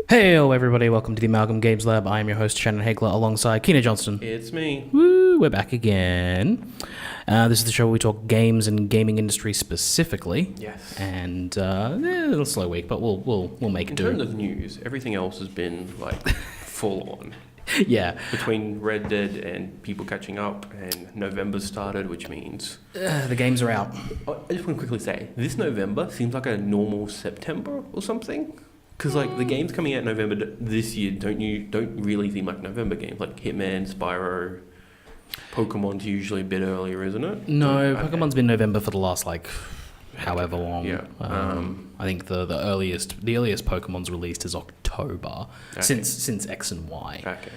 Hey, everybody, welcome to the Amalgam Games Lab. I am your host, Shannon Haegler, alongside Keena Johnston. It's me. Woo, we're back again. This is the show where we talk games and gaming industry specifically. Yes. And a little slow week, but we'll make do. In terms of news, everything else has been like full on. Yeah. Between Red Dead and people catching up, and November started, which means The games are out. I just want to quickly say this November seems like a normal September or something. Because like the games coming out in November this year don't really seem like November games, like Hitman, Spyro, Pokemon's usually a bit earlier, isn't it? No, Pokemon's been November for the last however long. Yeah. I think the earliest Pokemon's released is October, Okay. since X and Y. Okay.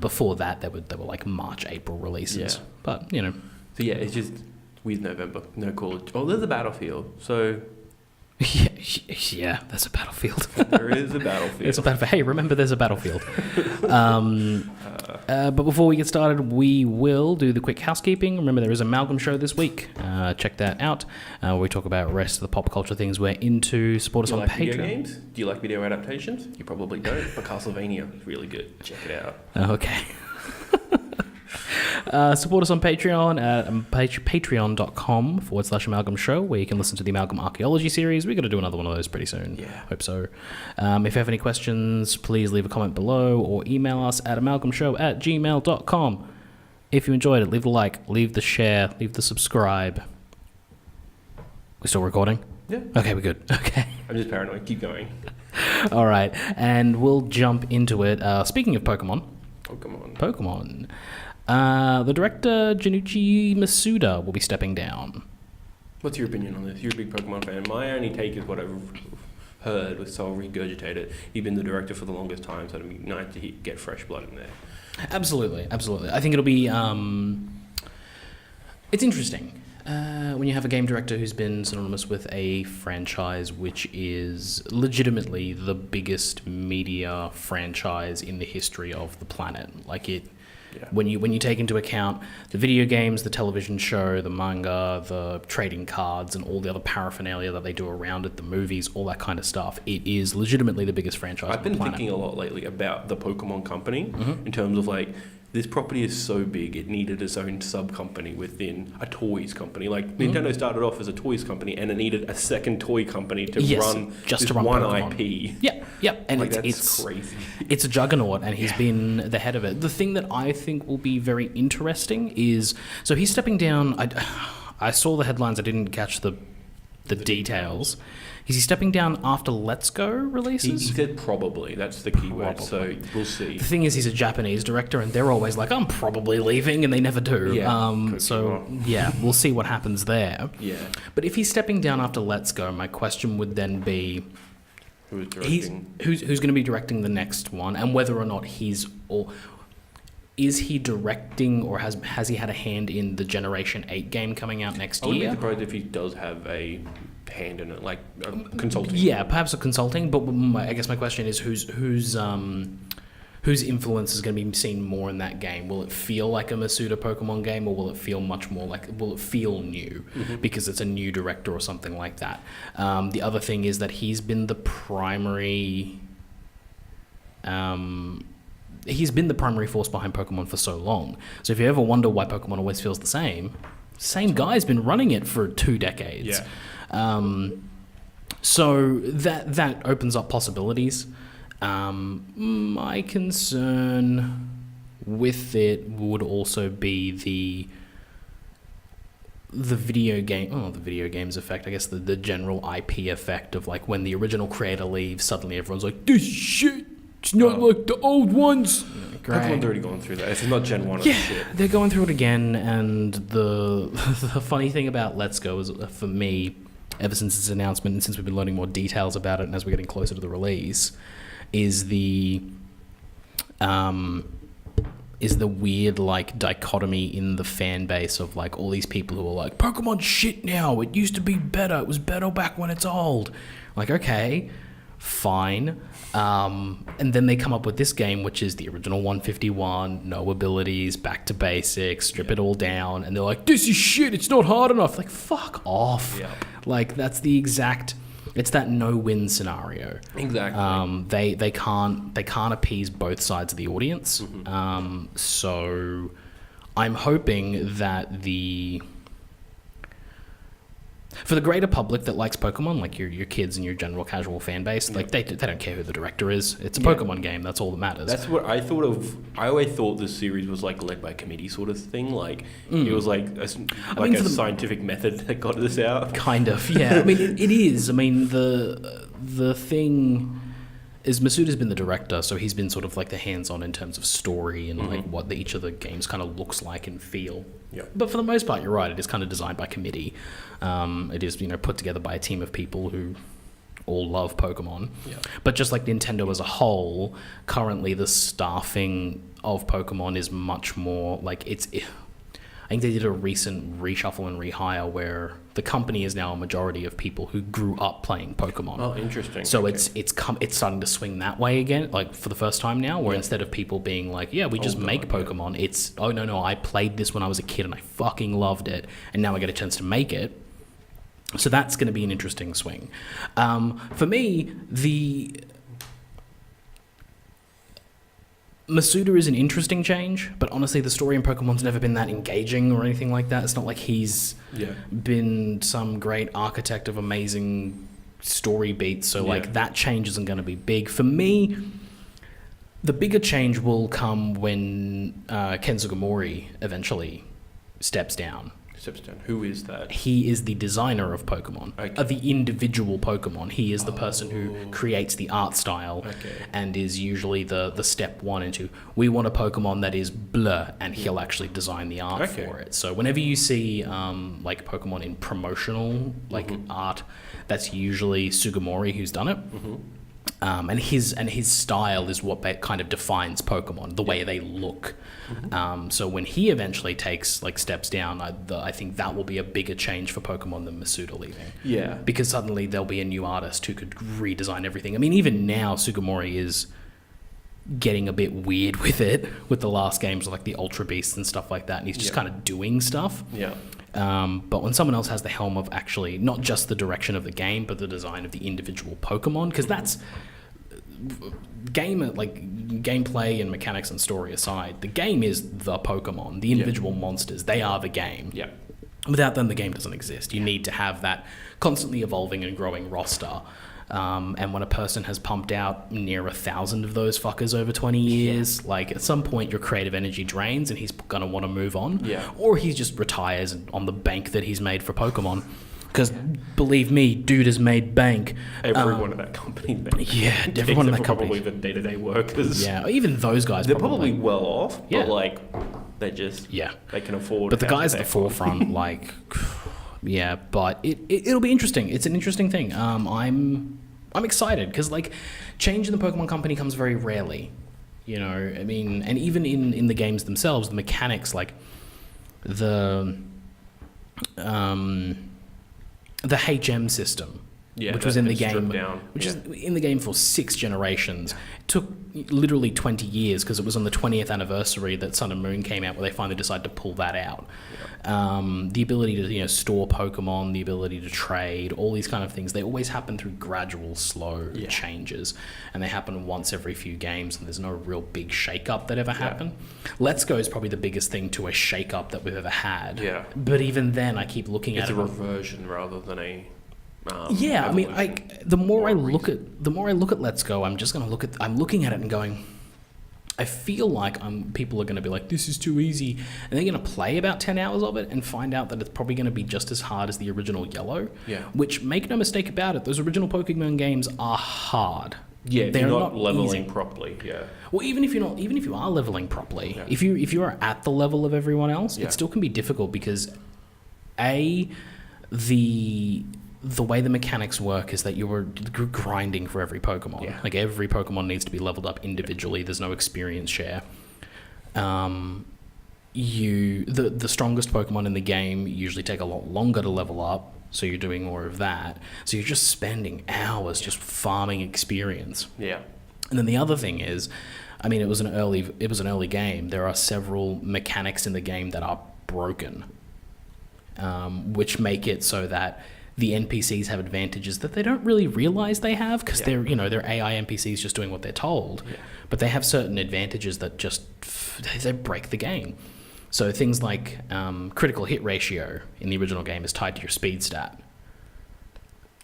Before that, they were like March, April releases. Yeah. But So yeah, it's just with November, no Call of. Oh, there's a Battlefield, so. Yeah, there's a Battlefield. There is a Battlefield. It's a Battlefield. Hey, remember there's a Battlefield. But before we get started, we will do the quick housekeeping. Remember, there is an Amalgam show this week. Check that out. Where we talk about the rest of the pop culture things we're into. Support us Do you on like Patreon. video games? Do you like video adaptations? You probably don't, but Castlevania is really good. Check it out. Okay. Support us on Patreon at patreon.com/Amalgam Show, where you can listen to the Amalgam Archaeology series. We're going to do another one of those pretty soon. Yeah. Hope so. If you have any questions, please leave a comment below or email us at amalgamshow@gmail.com. If you enjoyed it, leave the like, leave the share, leave the subscribe. We're still recording? Yeah. Okay, we're good. Okay. I'm just paranoid. Keep going. All right. And we'll jump into it. Speaking of Pokemon. Oh, come on. Pokemon. The director, Junichi Masuda, will be stepping down. What's your opinion on this? You're a big Pokemon fan. My only take is what I've heard, so I'll regurgitate it. You've been the director for the longest time, so it'd be nice to get fresh blood in there. Absolutely. I think it'll be... it's interesting. When you have a game director who's been synonymous with a franchise which is legitimately the biggest media franchise in the history of the planet. Like it... Yeah. When you take into account the video games, the television show, the manga, the trading cards, and all the other paraphernalia that they do around it, the movies, all that kind of stuff, it is legitimately the biggest franchise I've on the been planet. thinking a lot lately about the Pokemon company in terms of like, this property is so big, it needed its own sub-company within a toys company. Like, Nintendo started off as a toys company, and it needed a second toy company to run just this to run one Pokemon. IP. Yep. And Like, it's crazy. It's a juggernaut, and he's been the head of it. The thing that I think will be very interesting is, so he's stepping down. I saw the headlines. I didn't catch the details. Is he stepping down after Let's Go He releases? said probably. That's the key word. So we'll see. The thing is, he's a Japanese director, and they're always like, "I'm probably leaving," and they never do. Yeah, So yeah, we'll see what happens there. Yeah. But if he's stepping down after Let's Go, my question would then be, Who's directing? who's going to be directing the next one, and whether or not is he directing, or has he had a hand in the Generation 8 game coming out next I wouldn't year? be surprised if he does have a hand in it, like consulting. Yeah, perhaps a consulting. But I guess my question is, whose influence is going to be seen more in that game? Will it feel like a Masuda Pokemon game, or will it feel much more like, will it feel new because it's a new director or something like that? The other thing is that he's been the primary force behind Pokemon for so long. So if you ever wonder why Pokemon always feels the same guy's been running it for 2 decades. Yeah. So that opens up possibilities. My concern with it would also be the video games effect. I guess the general IP effect of like when the original creator leaves, suddenly everyone's like, this shit, it's not like the old ones. Great. Pokemon's already gone through that. It's not Gen 1 of shit. They're going through it again, and the funny thing about Let's Go is, for me, ever since its announcement and since we've been learning more details about it and as we're getting closer to the release, is the weird like dichotomy in the fan base of like all these people who are like, Pokemon shit now, it used to be better, it was better back when it's old. Like, okay, fine. And then they come up with this game, which is the original 151, no abilities, back to basics, strip it all down, and they're like, this is shit, it's not hard enough. Like, fuck off. Yeah. Like, that's the exact It's that no-win scenario. Exactly. They can't appease both sides of the audience. So I'm hoping that for the greater public that likes Pokemon, like your kids and your general casual fan base, like they don't care who the director is. It's a Pokemon game. That's all that matters. That's what I thought of. I always thought this series was like led by committee sort of thing. Like it was like a scientific method that got this out. Kind of, yeah. I mean, it is. I mean, the thing is Masuda's been the director, so he's been sort of like the hands-on in terms of story and like what each of the games kind of looks like and feel. Yeah. But for the most part, you're right. It is kind of designed by committee. It is, put together by a team of people who all love Pokemon. Yeah. But just like Nintendo as a whole, currently the staffing of Pokemon is much more like I think they did a recent reshuffle and rehire where the company is now a majority of people who grew up playing Pokemon. Oh, interesting. So it's starting to swing that way again, like for the first time now, where instead of people being like, yeah, we just make Pokemon, it's, oh, no, I played this when I was a kid and I fucking loved it, and now I get a chance to make it. So that's going to be an interesting swing. For me, Masuda is an interesting change, but honestly, the story in Pokemon's never been that engaging or anything like that. It's not like he's been some great architect of amazing story beats, so like that change isn't going to be big. For me, the bigger change will come when Ken Sugimori eventually steps down. Who is that? He is the designer of Pokemon, of the individual Pokemon. He is the person who creates the art style and is usually the step one into, we want a Pokemon that is blah, and he'll actually design the art for it. So whenever you see like Pokemon in promotional art, that's usually Sugimori who's done it. And his style is what kind of defines Pokemon, the way they look. So when he eventually takes steps down, I think that will be a bigger change for Pokemon than Masuda leaving. Yeah, because suddenly there'll be a new artist who could redesign everything. I mean, even now Sugimori is getting a bit weird with it, with the last games like the Ultra Beasts and stuff like that, and he's just kind of doing stuff. But when someone else has the helm of actually not just the direction of the game, but the design of the individual Pokemon, because that's gameplay and mechanics and story aside, the game is the Pokemon, the individual monsters. They are the game. Without them, the game doesn't exist. You need to have that constantly evolving and growing roster. And when a person has pumped out near 1,000 of those fuckers over 20 years, like at some point your creative energy drains and he's going to want to move on. Or he just retires on the bank that he's made for Pokemon. Because believe me, dude has made bank. Everyone at that company. Everyone at that company. Probably the day-to-day workers. Yeah, even those guys. They're probably well off, but they just they can afford. But the guys at the forefront, but it'll be interesting. It's an interesting thing. I'm excited because change in the Pokemon company comes very rarely. I mean, and even in the games themselves, the mechanics the HM system, which was in the game, is in the game for 6 generations. It took literally 20 years because it was on the 20th anniversary that Sun and Moon came out where they finally decided to pull that out. The ability to store Pokemon, the ability to trade, all these kind of things, they always happen through gradual, slow changes, and they happen once every few games, and there's no real big shake-up that ever happened. Let's Go is probably the biggest thing to a shake-up that we've ever had. But even then, I keep looking at it. It's a reversion rather than a... I mean, the more I look at Let's Go, I'm looking at it and going, I feel like people are going to be like, this is too easy, and they're going to play about 10 hours of it and find out that it's probably going to be just as hard as the original Yellow. Which, make no mistake about it, those original Pokemon games are hard. They're not leveling properly. Well, even if you are leveling properly, if you are at the level of everyone else, it still can be difficult because the way the mechanics work is that you're grinding for every Pokemon. Every Pokemon needs to be leveled up individually. There's no experience share. The strongest Pokemon in the game usually take a lot longer to level up, so you're doing more of that. So you're just spending hours just farming experience. And then the other thing is, I mean, it was an early game. There are several mechanics in the game that are broken, which make it so that the NPCs have advantages that they don't really realize they have because they're AI NPCs just doing what they're told. Yeah. But they have certain advantages that just they break the game. So things like critical hit ratio in the original game is tied to your speed stat.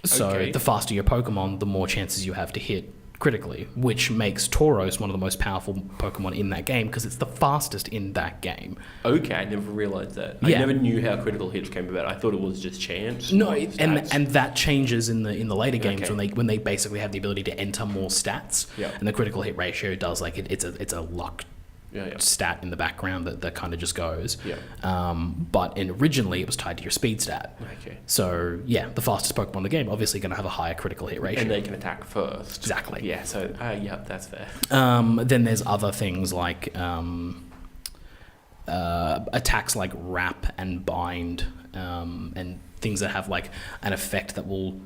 So the faster your Pokemon, the more chances you have to hit critically, which makes Tauros one of the most powerful Pokemon in that game because it's the fastest in that game. Okay, I never realized that. I never knew how critical hits came about. I thought it was just chance. No, and that changes in the later games when they basically have the ability to enter more stats. Yeah. And the critical hit ratio does it's a luck stat in the background that kind of just goes. Yeah. But originally it was tied to your speed stat. Okay. So the fastest Pokemon in the game obviously going to have a higher critical hit ratio. And they can attack first. Exactly. Yeah. So that's fair. Then there's other things like attacks like Wrap and Bind, and things that have like an effect that will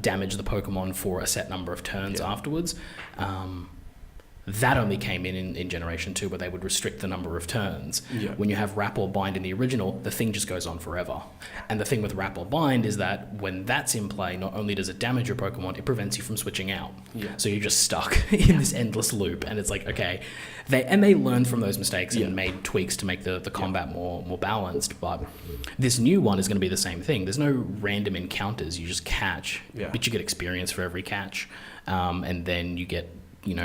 damage the Pokemon for a set number of turns afterwards. That only came in Generation 2 where they would restrict the number of turns. Yeah. When you have Wrap or Bind in the original, the thing just goes on forever. And the thing with Wrap or Bind is that when that's in play, not only does it damage your Pokemon, it prevents you from switching out. Yeah. So you're just stuck in this endless loop. And it's like, okay, they learned from those mistakes and made tweaks to make the combat more balanced. But this new one is going to be the same thing. There's no random encounters. You just catch, but you get experience for every catch. And then you get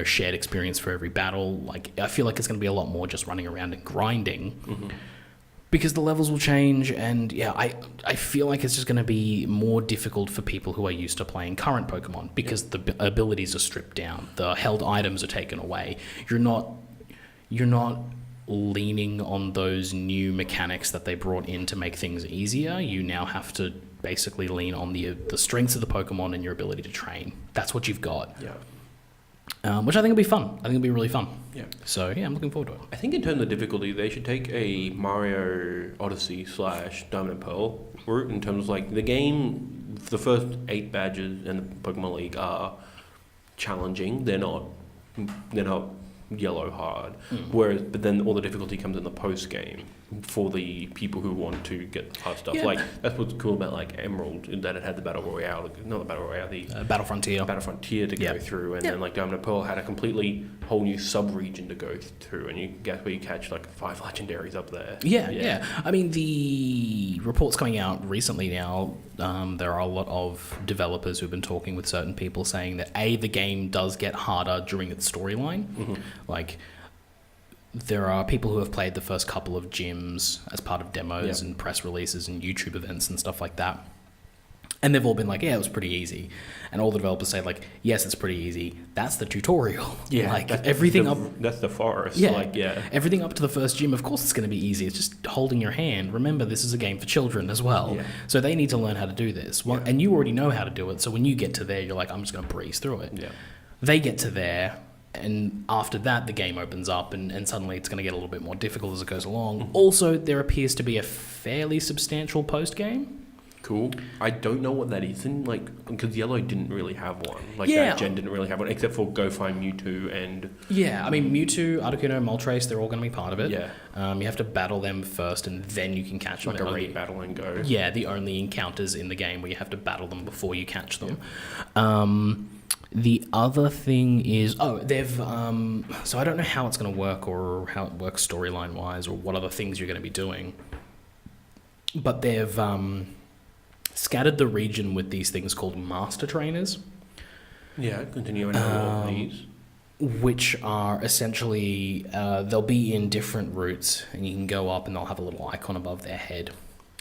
shared experience for every battle. Like, I feel like it's going to be a lot more just running around and grinding because the levels will change. And I feel like it's just going to be more difficult for people who are used to playing current Pokemon because the abilities are stripped down. The held items are taken away. You're not leaning on those new mechanics that they brought in to make things easier. You now have to basically lean on the strengths of the Pokemon and your ability to train. That's what you've got. Yeah. Which I think will be fun. I think it'll be really fun. Yeah. So, I'm looking forward to it. I think in terms of difficulty, they should take a Mario Odyssey / Diamond and Pearl route in terms of like the game, the first 8 badges in the Pokemon League are challenging. They're not yellow hard. But then all the difficulty comes in the post game for the people who want to get the hard stuff. Yeah. Like that's what's cool about like Emerald, that it had the Battle Royale, not the Battle Royale, the Battle Frontier to go through, and then like Diamond and Pearl had a completely whole new sub-region to go through, and you guess where you catch like 5 legendaries up there. Yeah. I mean, the reports coming out recently now, there are a lot of developers who've been talking with certain people saying that the game does get harder during its storyline. Like, there are people who have played the first couple of gyms as part of demos and press releases and YouTube events and stuff like that. And they've all been like, it was pretty easy. And all the developers say, like, yes, it's pretty easy. That's the tutorial. Yeah. Like, everything that's the forest. Everything up to the first gym, of course it's going to be easy. It's just holding your hand. Remember, this is a game for children as well. Yeah. So they need to learn how to do this. And you already know how to do it. So when you get to there, you're like, I'm just going to breeze through it. Yeah. They get to there. And after that, the game opens up and suddenly it's going to get a little bit more difficult as it goes along. Also, there appears to be a fairly substantial post-game. Cool. I don't know what that is because Yellow didn't really have one. That gen didn't really have one, except for Go Find Mewtwo and... Yeah, I mean, Mewtwo, Articuno, Moltres, they're all going to be part of it. Yeah. You have to battle them first and then you can catch them. Like a raid battle and go. Yeah, the only encounters in the game where you have to battle them before you catch them. The other thing is, they've, so I don't know how it's going to work or how it works storyline-wise or what other things you're going to be doing, but they've scattered the region with these things called Master Trainers. Yeah, continue and all of these. Which are essentially, they'll be in different routes, and you can go up and they'll have a little icon above their head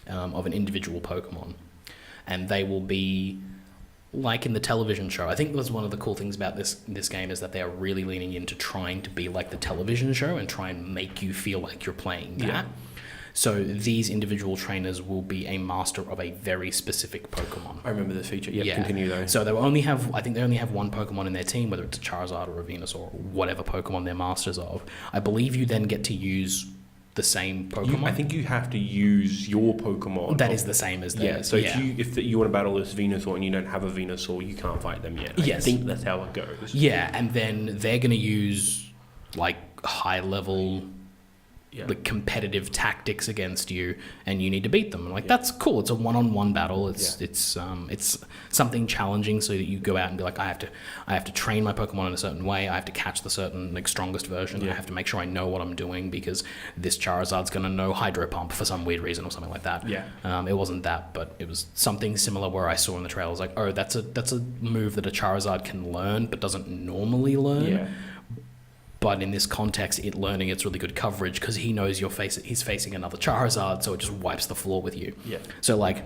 of an individual Pokemon, and they will be... like in the television show. I think that's one of the cool things about this game is that they are really leaning into trying to be like the television show and try and make you feel like you're playing that. Yeah. So these individual trainers will be a master of a very specific Pokemon. I remember this feature. Yeah, continue though. So they only have one Pokemon in their team, whether it's a Charizard or a Venusaur or whatever Pokemon they're masters of. I believe you then get to use the same Pokemon. I think you have to use your Pokemon. That is the same as theirs. Yeah, so if you want to battle this Venusaur and you don't have a Venusaur, you can't fight them yet. I think that's how it goes. Yeah, and then they're going to use like high level like competitive tactics against you, and you need to beat them. And like that's cool. It's a one-on-one battle. It's something challenging, so that you go out and be like, I have to train my Pokemon in a certain way. I have to catch the certain like strongest version. I have to make sure I know what I'm doing because this Charizard's gonna know Hydro Pump for some weird reason or something like that. It wasn't that, but it was something similar where I saw in the trailer, I was like, oh, that's a move that a Charizard can learn but doesn't normally learn. But in this context, it learning it's really good coverage because he knows he's facing another Charizard, so it just wipes the floor with you. So like,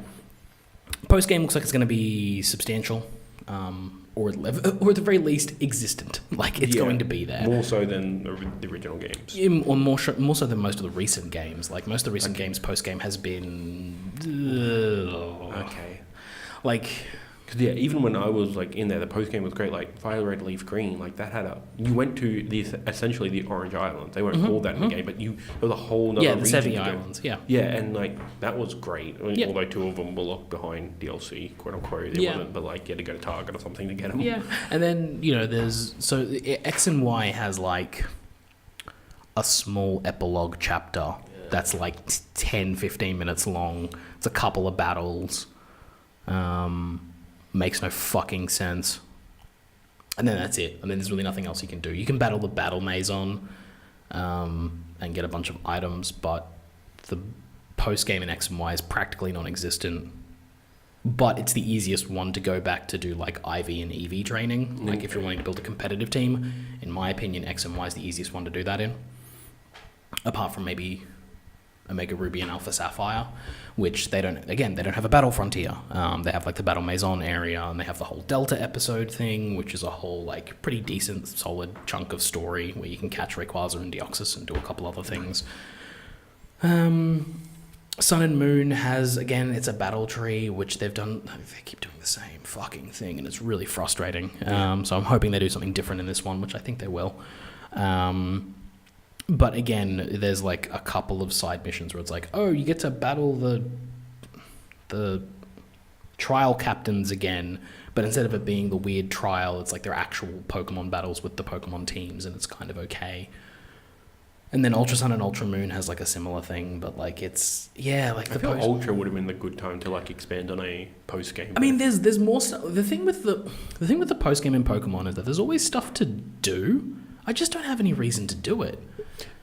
post game looks like it's going to be substantial, or at the very least existent. Like it's going to be there more so than the original games. Or more so than most of the recent games. Like most of the recent games, post game has been like. Because even when I was like in there, the post game was great. Like Fire Red, Leaf Green, like that had you went to essentially the Orange Islands. They weren't called that in the game, but there was a whole other region. The Sevi Islands. And like that was great. I mean, although 2 of them were locked behind DLC, quote unquote. They wasn't, but like you had to go to Target or something to get them. And then there's X and Y has like a small epilogue chapter that's like 10-15 minutes long. It's a couple of battles. Makes no fucking sense. And then that's it. And then there's really nothing else you can do. You can battle the Battle Maison and get a bunch of items, but the post-game in X and Y is practically non-existent. But it's the easiest one to go back to do like IV and EV training. Like if you're wanting to build a competitive team, in my opinion, X and Y is the easiest one to do that in. Apart from maybe Omega Ruby and Alpha Sapphire, which they don't have a battle frontier. They have like the Battle Maison area, and they have the whole Delta episode thing, which is a whole like pretty decent, solid chunk of story where you can catch Rayquaza and Deoxys and do a couple other things. Sun and Moon has, again, it's a battle tree, which they keep doing the same fucking thing, and it's really frustrating. So I'm hoping they do something different in this one, which I think they will. But again, there's like a couple of side missions where it's like, oh, you get to battle the trial captains again, but instead of it being the weird trial, it's like they're actual Pokemon battles with the Pokemon teams, and it's kind of okay. And then Ultra Sun and Ultra Moon has like a similar thing, but like it's I feel Ultra would have been the good time to like expand on a post game. I mean, there's more stuff. The thing with the post game in Pokemon is that there's always stuff to do. I just don't have any reason to do it.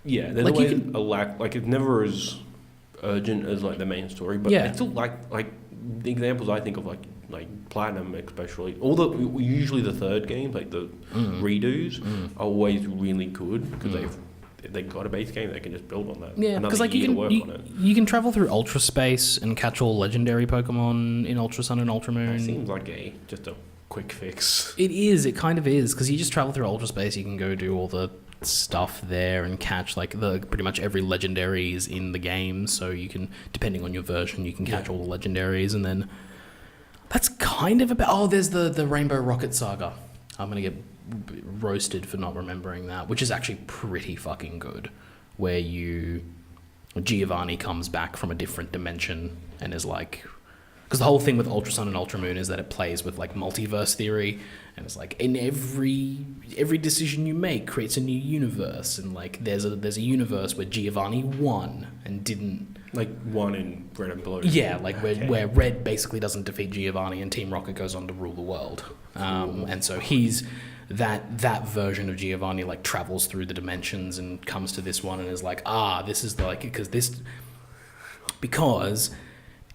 Yeah, there's always a lack. Like it's never as urgent as like the main story, but it's still like the examples I think of like Platinum especially. Usually the third games, like the redos, are always really good because they've got a base game, they can just build on that. Yeah, because like you can travel through Ultra Space and catch all legendary Pokemon in Ultra Sun and Ultra Moon. That seems like just a quick fix. It is. It kind of is, because you just travel through Ultra Space. You can go do all the stuff there and catch like pretty much every legendaries in the game. So you can, depending on your version, you can catch all the legendaries, and then that's kind of about. Oh, there's the Rainbow Rocket Saga. I'm gonna get roasted for not remembering that, which is actually pretty fucking good, where Giovanni comes back from a different dimension and is like, because the whole thing with Ultra Sun and Ultra Moon is that it plays with like multiverse theory, and it's like in every decision you make creates a new universe, and like there's a universe where Giovanni won and didn't, like won in Red and Blue. Yeah, like where Red basically doesn't defeat Giovanni and Team Rocket goes on to rule the world. And so he's that version of Giovanni like travels through the dimensions and comes to this one and is like, this is because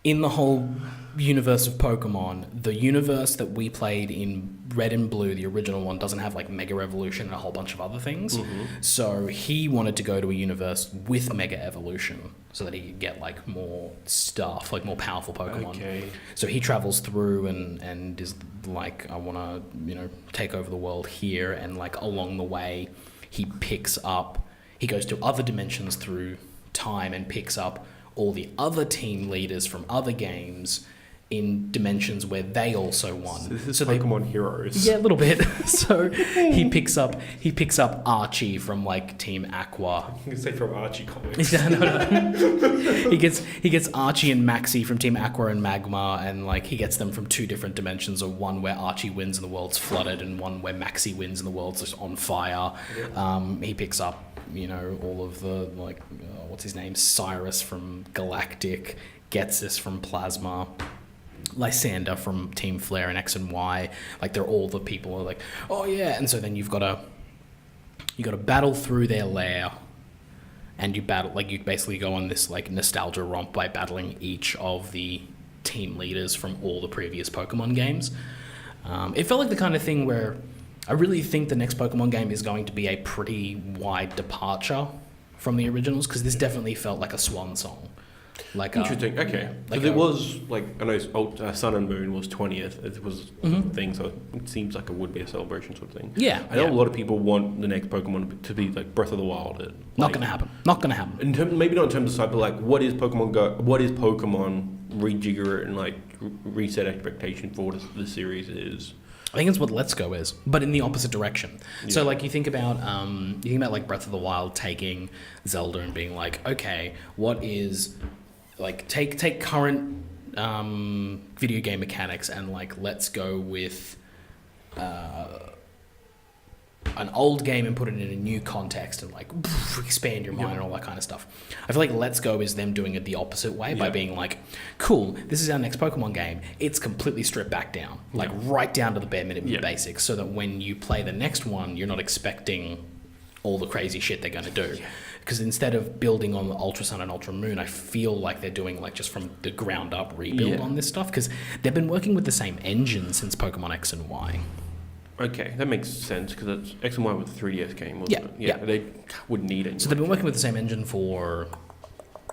in the whole universe of Pokemon, the universe that we played in Red and Blue, the original one, doesn't have like Mega Evolution and a whole bunch of other things. So he wanted to go to a universe with Mega Evolution so that he could get like more stuff, like more powerful Pokemon. So he travels through and is like, I want to, take over the world here, and like along the way he goes to other dimensions through time and picks up all the other team leaders from other games in dimensions where they also won. So this is Pokemon Heroes. Yeah, a little bit. So he picks up Archie from like Team Aqua. You can say from Archie Comics. No. He gets Archie and Maxie from Team Aqua and Magma, and like he gets them from two different dimensions, of one where Archie wins and the world's flooded, and one where Maxie wins and the world's just on fire. He picks up all of the like what's his name, Cyrus from Galactic, Getsis from Plasma, Lysander from Team Flare and X and Y. Like, they're all the people who are like, oh yeah. And so then you've got to battle through their lair, and you basically go on this like nostalgia romp by battling each of the team leaders from all the previous Pokemon games. It felt like the kind of thing where I really think the next Pokemon game is going to be a pretty wide departure from the originals, because this definitely felt like a swan song. Like interesting. Okay, because it was like, I know Sun and Moon was 20th. It was a thing, so it seems like it would be a celebration sort of thing. Yeah, I know a lot of people want the next Pokemon to be like Breath of the Wild. Not gonna happen. Not gonna happen. Maybe not in terms of size, but like, what is Pokemon Go? What is Pokemon? Rejigger it and like reset expectation for what the series is. I think it's what Let's Go is, but in the opposite direction. Yeah. So like you think about like Breath of the Wild taking Zelda and being like, okay, what is like take current video game mechanics and like let's go with an old game and put it in a new context and like expand your mind and all that kind of stuff. I feel like Let's Go is them doing it the opposite way by being like, cool, this is our next Pokemon game. It's completely stripped back down, like right down to the bare minimum basics, so that when you play the next one, you're not expecting all the crazy shit they're going to do. Because instead of building on the Ultra Sun and Ultra Moon, I feel like they're doing like just from the ground up rebuild on this stuff, because they've been working with the same engine since Pokemon X and Y. Okay, that makes sense, because X and Y was a 3DS game, wasn't it? Yeah, they wouldn't need it. So they've been working with the same engine for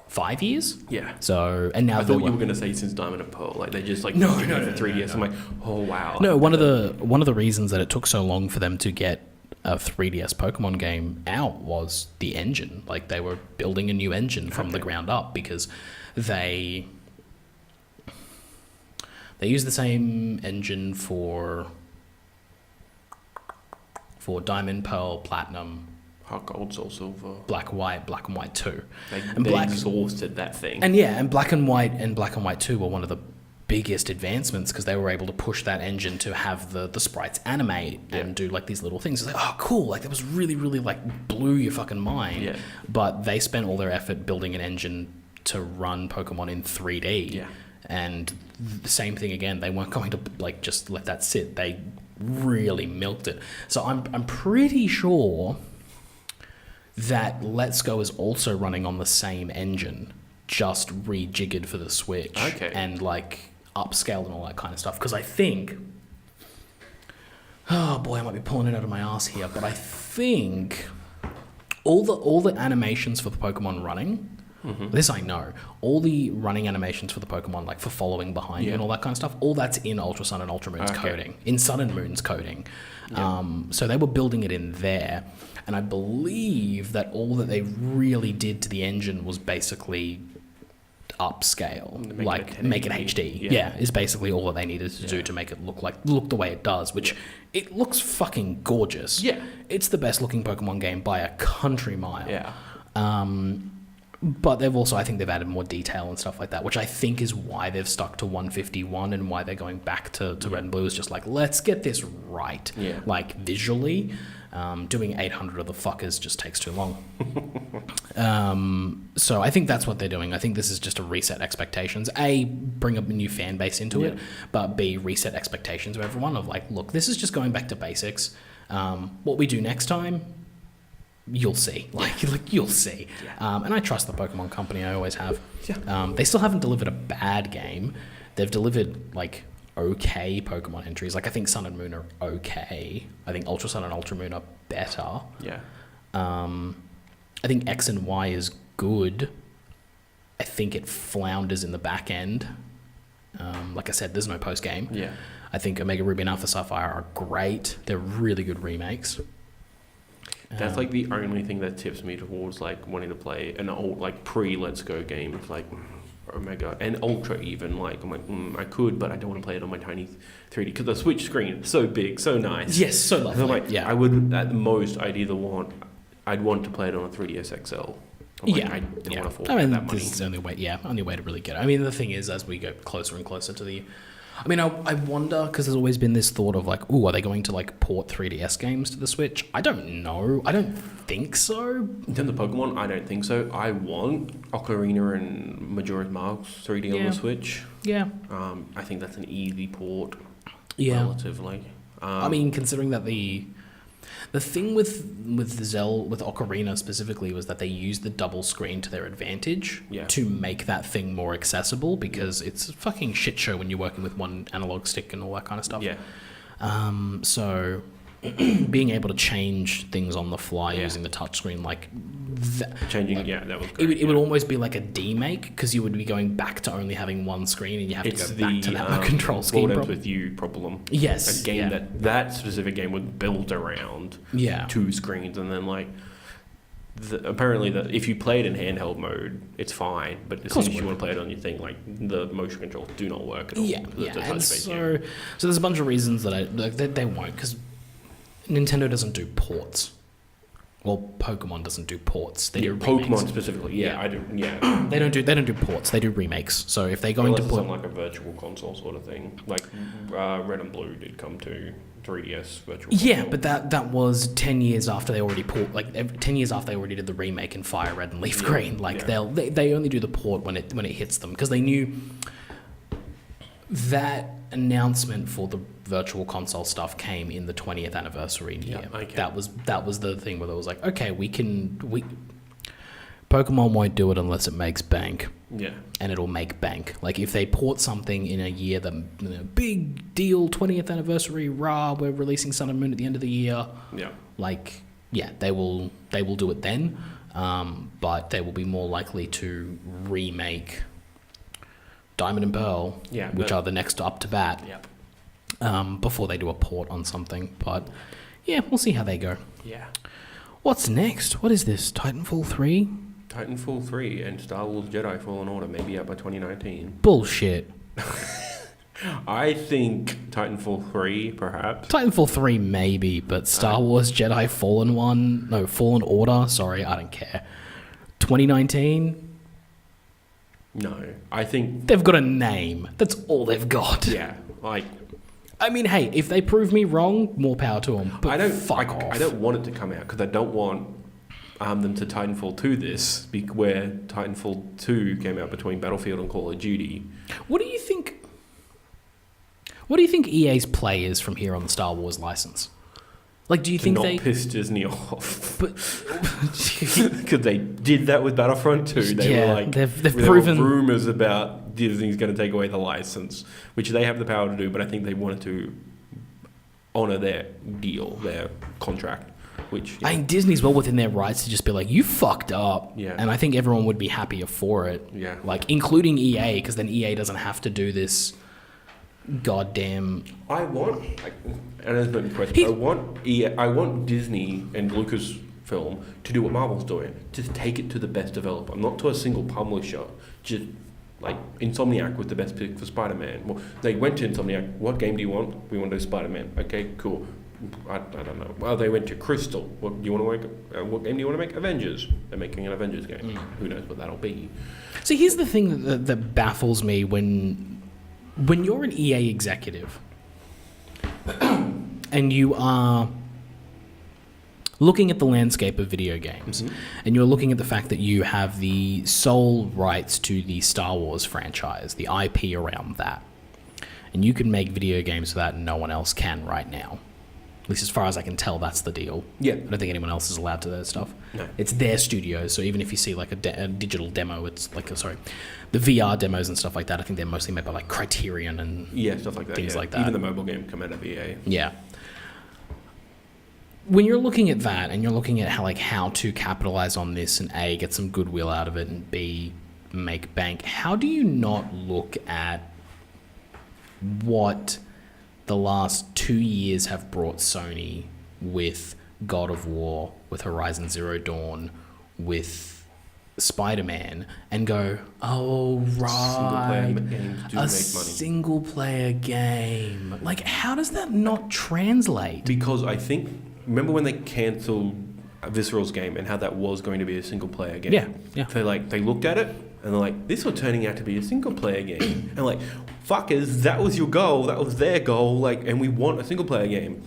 5 years? Yeah. So, and now I thought you were going to say since Diamond and Pearl. Like, they just like, no, for 3DS. I'm like, oh, wow. No, one of the reasons that it took so long for them to get a 3DS Pokemon game out was the engine. Like, they were building a new engine from the ground up, because they use the same engine for Diamond, Pearl, Platinum, Heart Gold, Soul Silver, Black and White 2. They exhausted that thing. And Black and White 2 were one of the biggest advancements, because they were able to push that engine to have the sprites animate and do like these little things. It's like, oh, cool. Like, that was really, really like blew your fucking mind. Yeah. But they spent all their effort building an engine to run Pokemon in 3D. Yeah. And the same thing again, they weren't going to like just let that sit. They really milked it. So I'm pretty sure that Let's Go is also running on the same engine, just rejiggered for the Switch. Okay. And like upscaled and all that kind of stuff. Because I think, oh boy, I might be pulling it out of my ass here, but I think all the animations for the Pokemon running, this I know, all the running animations for the Pokemon, like for following behind you and all that kind of stuff, all that's in Ultra Sun and Ultra Moon's coding, in Sun and Moon's coding. So they were building it in there, and I believe that all that they really did to the engine was basically upscale, make it HD. Yeah, is basically all that they needed to do to make it look the way it does, which it looks fucking gorgeous. Yeah, it's the best looking Pokemon game by a country mile. Yeah. But they've also, I think they've added more detail and stuff like that, which I think is why they've stuck to 151 and why they're going back to Red and Blue, is just like, let's get this right. Yeah. Like, visually, doing 800 of the fuckers just takes too long. So I think that's what they're doing. I think this is just a reset expectations. A, bring up a new fan base into it, but B, reset expectations of everyone of like, look, this is just going back to basics. What we do next time, you'll see. Like you'll see. Yeah. And I trust the Pokemon Company. I always have. Yeah. They still haven't delivered a bad game. They've delivered like okay Pokemon entries. Like, I think Sun and Moon are okay. I think Ultra Sun and Ultra Moon are better. Yeah. I think X and Y is good. I think it flounders in the back end. Like I said, there's no post game. Yeah. I think Omega Ruby and Alpha Sapphire are great. They're really good remakes. That's like the only thing that tips me towards like wanting to play an old like pre-Let's Go game. It's like Omega and Ultra even. Like, I'm like, I could, but I don't want to play it on my tiny 3D, because the Switch screen is so big, so nice. Yes, so lovely. I'm like, I would, at the most, I'd want to play it on a 3DS XL. I don't want to afford that money. This is the only way to really get it. I mean, the thing is, as we go closer and closer to the I mean, I wonder, because there's always been this thought of like, ooh, are they going to like port 3DS games to the Switch? I don't know. I don't think so. In terms of Pokemon, I don't think so. I want Ocarina and Majora's Mask 3D on the Switch. Yeah. I think that's an easy port, relatively. I mean, considering that the thing with Ocarina specifically was that they used the double screen to their advantage to make that thing more accessible, because it's a fucking shit show when you're working with one analog stick and all that kind of stuff. Yeah. So being able to change things on the fly using the touchscreen, like that was great. It would almost be like a demake, because you would be going back to only having one screen, and you have to go back to that control scheme problem. With you problem. Yes. A game that specific game was built around two screens, and then like apparently if you play it in handheld mode, it's fine, but as soon as you want to play it on your thing, like the motion controls do not work at all. And so there's a bunch of reasons that they won't, because Nintendo doesn't do ports. Well, Pokemon doesn't do ports. They do remakes. Pokemon specifically, I do. Yeah, they don't do ports. They do remakes. So if they're going to put something like a virtual console sort of thing, like Red and Blue did come to 3DS virtual. Yeah, but that was 10 years after they already 10 years after they already did the remake in Fire Red and Leaf Green. Like they only do the port when it hits them, because they knew that announcement for the virtual console stuff came in the 20th anniversary year. Okay. That was the thing where it was like, okay, Pokemon won't do it unless it makes bank. Yeah. And it'll make bank. Like if they port something in a year, big deal, 20th anniversary, we're releasing Sun and Moon at the end of the year. Yeah. Like, they will do it then. But they will be more likely to remake Diamond and Pearl, which are the next up to bat, before they do a port on something. But we'll see how they go. Yeah. What's next? What is this? Titanfall 3? Titanfall 3 and Star Wars Jedi Fallen Order may be out by 2019. Bullshit. I think Titanfall 3, perhaps. Titanfall 3 maybe, but Star Wars Jedi Fallen Order, sorry, I don't care. 2019? No, I think... They've got a name. That's all they've got. Yeah, like... I mean, hey, if they prove me wrong, more power to them, but fuck off. I don't want it to come out, because I don't want them to Titanfall 2 this, where Titanfall 2 came out between Battlefield and Call of Duty. What do you think EA's play is from here on the Star Wars license? Like, do you think they... not piss Disney off. Because they did that with Battlefront 2. They were like... They've proven... There were rumours about Disney's going to take away the license, which they have the power to do, but I think they wanted to honour their deal, their contract, which... I think Disney's well within their rights to just be like, you fucked up. Yeah. And I think everyone would be happier for it. Yeah. Like, including EA, because then EA doesn't have to do this... goddamn... I want... and as a question, I want Disney and Lucasfilm to do what Marvel's doing. Just take it to the best developer, not to a single publisher. Just like Insomniac was the best pick for Spider-Man. Well, they went to Insomniac. What game do you want? We want to do Spider-Man. Okay, cool. I don't know. Well, they went to Crystal. What do you want to make? What game do you want to make? Avengers. They're making an Avengers game. Who knows what that'll be? So here's the thing that baffles me when you're an EA executive and you are looking at the landscape of video games, and you're looking at the fact that you have the sole rights to the Star Wars franchise, the IP around that, and you can make video games for that and no one else can right now. At least as far as I can tell, that's the deal. Yeah. I don't think anyone else is allowed to do that stuff. No. It's their studio, so even if you see like a digital demo, it's like, the VR demos and stuff like that, I think they're mostly made by like Criterion and stuff like that. Things like that. Even the mobile game come out of EA. Yeah. When you're looking at that and you're looking at how to capitalize on this and A, get some goodwill out of it, and B, make bank, how do you not look at what the last 2 years have brought Sony with God of War, with Horizon Zero Dawn, with Spider-Man, and go, oh, right, single player game. Like, how does that not translate? Because I think, remember when they cancelled Visceral's game and how that was going to be a single player game? Yeah. They looked at it and they're like, this was turning out to be a single player game. And like, fuckers, that was your goal, that was their goal, like, and we want a single player game.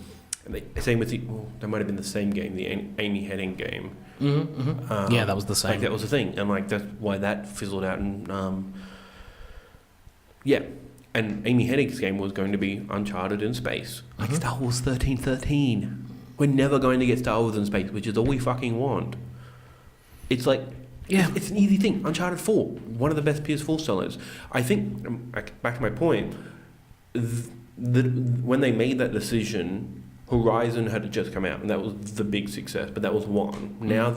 And same with that might have been the same game, the Amy Hennig game. Yeah, that was the same. Like, that was the thing, and like that's why that fizzled out. And and Amy Hennig's game was going to be Uncharted in space, like Star Wars 1313. We're never going to get Star Wars in space, which is all we fucking want. It's like, it's an easy thing. Uncharted 4, one of the best PS4 sellers. I think, back to my point, when they made that decision, Horizon had just come out, and that was the big success, but that was one. Now,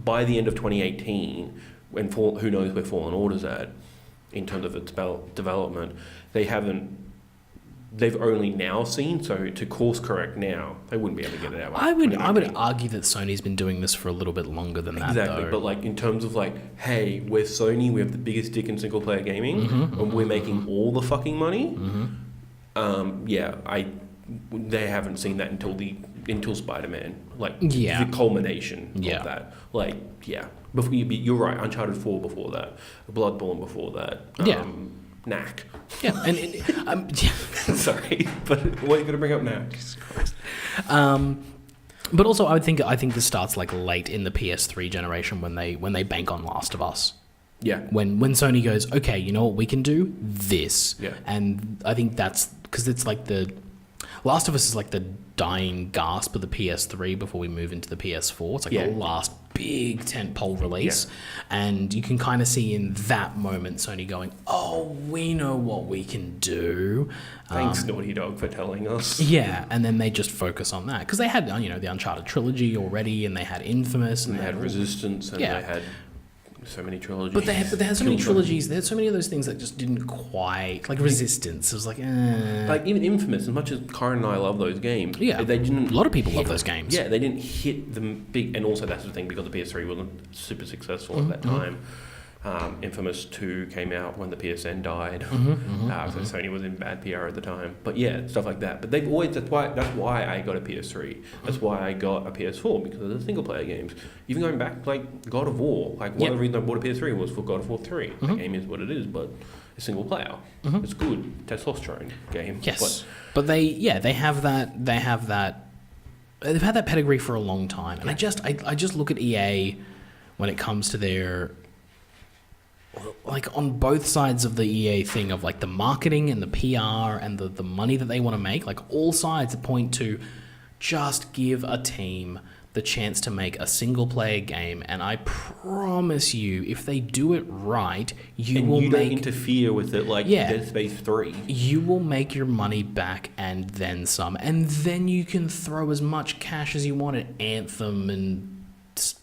by the end of 2018, when who knows where Fallen Order's at, in terms of its development, they've only now seen, so to course correct now, they wouldn't be able to get it out. I would argue that Sony's been doing this for a little bit longer than that, exactly, though. But like in terms of like, hey, we're Sony, we have the biggest dick in single player gaming, and we're making all the fucking money. They haven't seen that until Spider-Man, like the culmination of that. Like, before you're right, Uncharted 4 before that, Bloodborne before that. Knack. Yeah, and sorry, but why are you going to bring up Knack? But also, I think this starts like late in the PS3 generation when they bank on Last of Us. Yeah. When Sony goes, okay, you know what we can do? This. Yeah. And I think that's because it's like the Last of Us is like the dying gasp of the PS3 before we move into the PS4. It's like the last big tentpole release. Yeah. And you can kind of see in that moment Sony going, oh, we know what we can do. Thanks, Naughty Dog, for telling us. Yeah, and then they just focus on that. Because they had, the Uncharted trilogy already, and they had Infamous. And they had Resistance, and they had so many trilogies. But they had so many trilogies. They had so many of those things that just didn't quite, like Resistance. It was like, like even Infamous. As much as Karen and I love those games, they didn't. A lot of people love those games. Yeah, they didn't hit the big. And also that's the thing, because the PS3 wasn't super successful at that time. Infamous 2 came out when the PSN died. So Sony was in bad PR at the time. But yeah, stuff like that. But they've always that's why I got a PS3. That's why I got a PS4, because of the single player games. Even going back, like God of War. Like one of the reasons I bought a PS3 was for God of War 3. The game is what it is, but it's single player. It's good. Testosterone game. Yes. But they have that. They've had that pedigree for a long time. And I just look at EA when it comes to their, like, on both sides of the EA thing of like the marketing and the PR and the money that they want to make, like all sides point to just give a team the chance to make a single player game, and I promise you, if they do it right, you don't interfere with it like Dead Space 3. You will make your money back and then some, and then you can throw as much cash as you want at Anthem and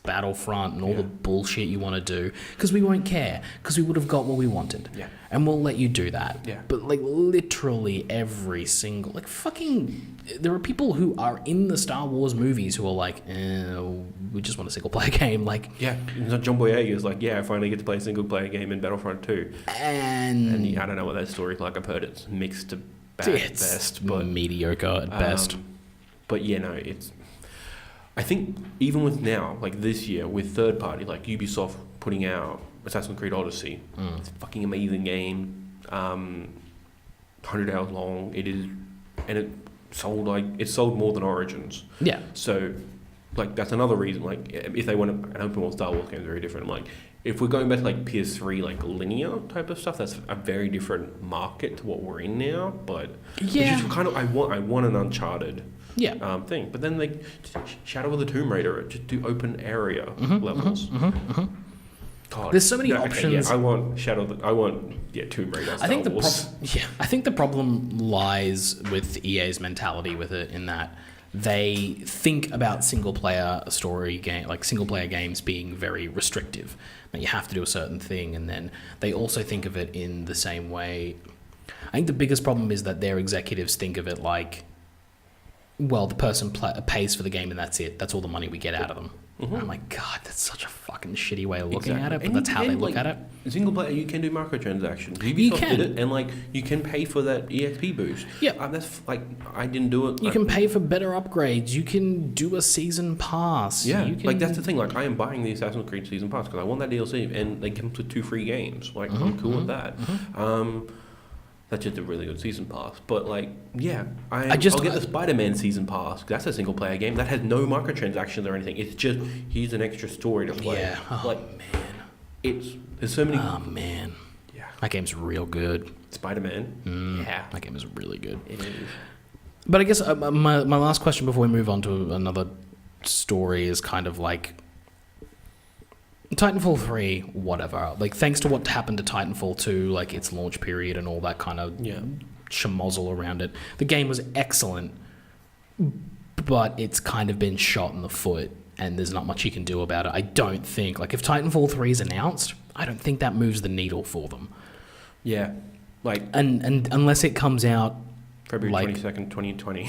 Battlefront and all the bullshit you want to do, because we won't care, because we would have got what we wanted, and we'll let you do that. But like literally every single, like, fucking, there are people who are in the Star Wars movies who are like, we just want a single player game. Like, John Boyega is like, I finally get to play a single player game in Battlefront 2, and I don't know what that story's like. I've heard it's mixed to best, but mediocre at best. But it's, I think even with now, like this year, with third party, like Ubisoft putting out Assassin's Creed Odyssey, it's a fucking amazing game, 100 hours long, it is, and it sold more than Origins. Yeah. So, like, that's another reason, like, if they want an open world Star Wars game, is very different. Like, if we're going back to like PS3, like linear type of stuff, that's a very different market to what we're in now. But which is kind of, I want an Uncharted thing. But then like Shadow of the Tomb Raider, just do open area levels. God, there's so many options. I want Tomb Raider. I think the problem lies with EA's mentality with it, in that they think about single player games being very restrictive. That you have to do a certain thing, and then they also think of it in the same way. I think the biggest problem is that their executives think of it like, well, the person pays for the game and that's it. That's all the money we get out of them. And I'm like, God, that's such a fucking shitty way of looking at it, but that's how they look at it. Single player, you can do microtransactions. Ubisoft did it, and like you can pay for that EXP boost. Yeah, that's like, I didn't do it. You can pay for better upgrades. You can do a season pass. Yeah, like that's the thing. Like, I am buying the Assassin's Creed season pass because I want that DLC, and they come with 2 free games. Like, I'm cool with that. That's just a really good season pass. But like, yeah, I'll get the Spider-Man season pass. That's a single player game that has no microtransactions or anything. It's just here's an extra story to play. Yeah. Oh, like, man. There's so many. Oh man. Yeah. That game's real good. Spider-Man. Yeah. That game is really good. It is. But I guess my last question before we move on to another story is kind of like Titanfall 3, whatever. Like, thanks to what happened to Titanfall 2, like its launch period and all that kind of schmozzle around it, the game was excellent, but it's kind of been shot in the foot, and there's not much you can do about it. I don't think, like, if Titanfall 3 is announced, I don't think that moves the needle for them. Yeah. Like, and unless it comes out February 22nd, 2020.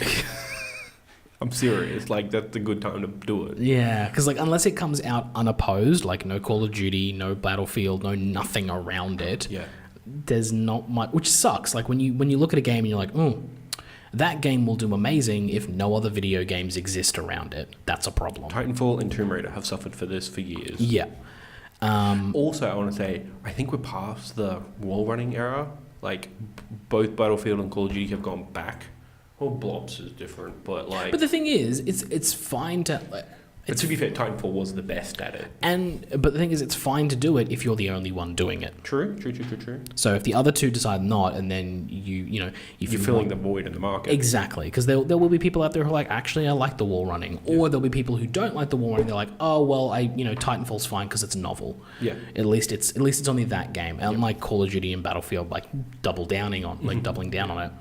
I'm serious. Like, that's a good time to do it. Yeah, because like unless it comes out unopposed, like no Call of Duty, no Battlefield, no nothing around it. Yeah. There's not much, which sucks. Like when you look at a game and you're like, oh, that game will do amazing if no other video games exist around it. That's a problem. Titanfall and Tomb Raider have suffered for this for years. Yeah. Also, I want to say, I think we're past the wall running era. Like, both Battlefield and Call of Duty have gone back. Well, Blobs is different, but like... But the thing is, it's fine to... But to be fair, Titanfall was the best at it. But the thing is, it's fine to do it if you're the only one doing it. True. So if the other two decide not, and then you're filling the void in the market. Exactly, because there will be people out there who are like, actually, I like the wall running, or there'll be people who don't like the wall running. They're like, oh well, Titanfall's fine because it's novel. Yeah. At least it's only that game, and like Call of Duty and Battlefield, like doubling down on it.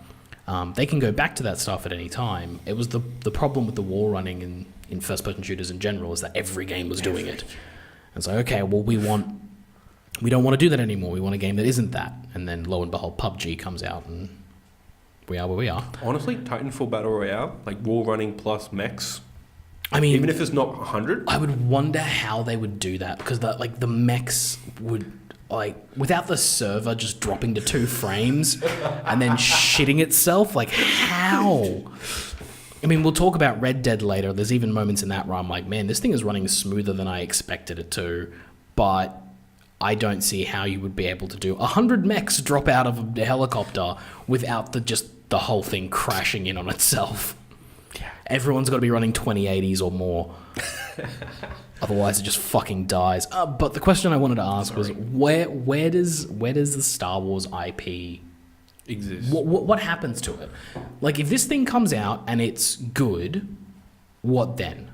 They can go back to that stuff at any time. It was the problem with the wall running in first-person shooters in general is that every game was doing it. And so, okay, well, we don't want to do that anymore. We want a game that isn't that. And then, lo and behold, PUBG comes out, and we are where we are. Honestly, Titanfall Battle Royale, like wall running plus mechs. I mean, even if it's not 100, I would wonder how they would do that, because the mechs would, like, without the server just dropping to 2 frames and then shitting itself, like, how? I mean, we'll talk about Red Dead later. There's even moments in that where I'm like, man, this thing is running smoother than I expected it to, but I don't see how you would be able to do 100 mechs drop out of a helicopter without the whole thing crashing in on itself. Yeah. Everyone's got to be running 2080s or more. Otherwise, it just fucking dies. But the question I wanted to ask was, where does the Star Wars IP exist? What happens to it? Like, if this thing comes out and it's good, what then?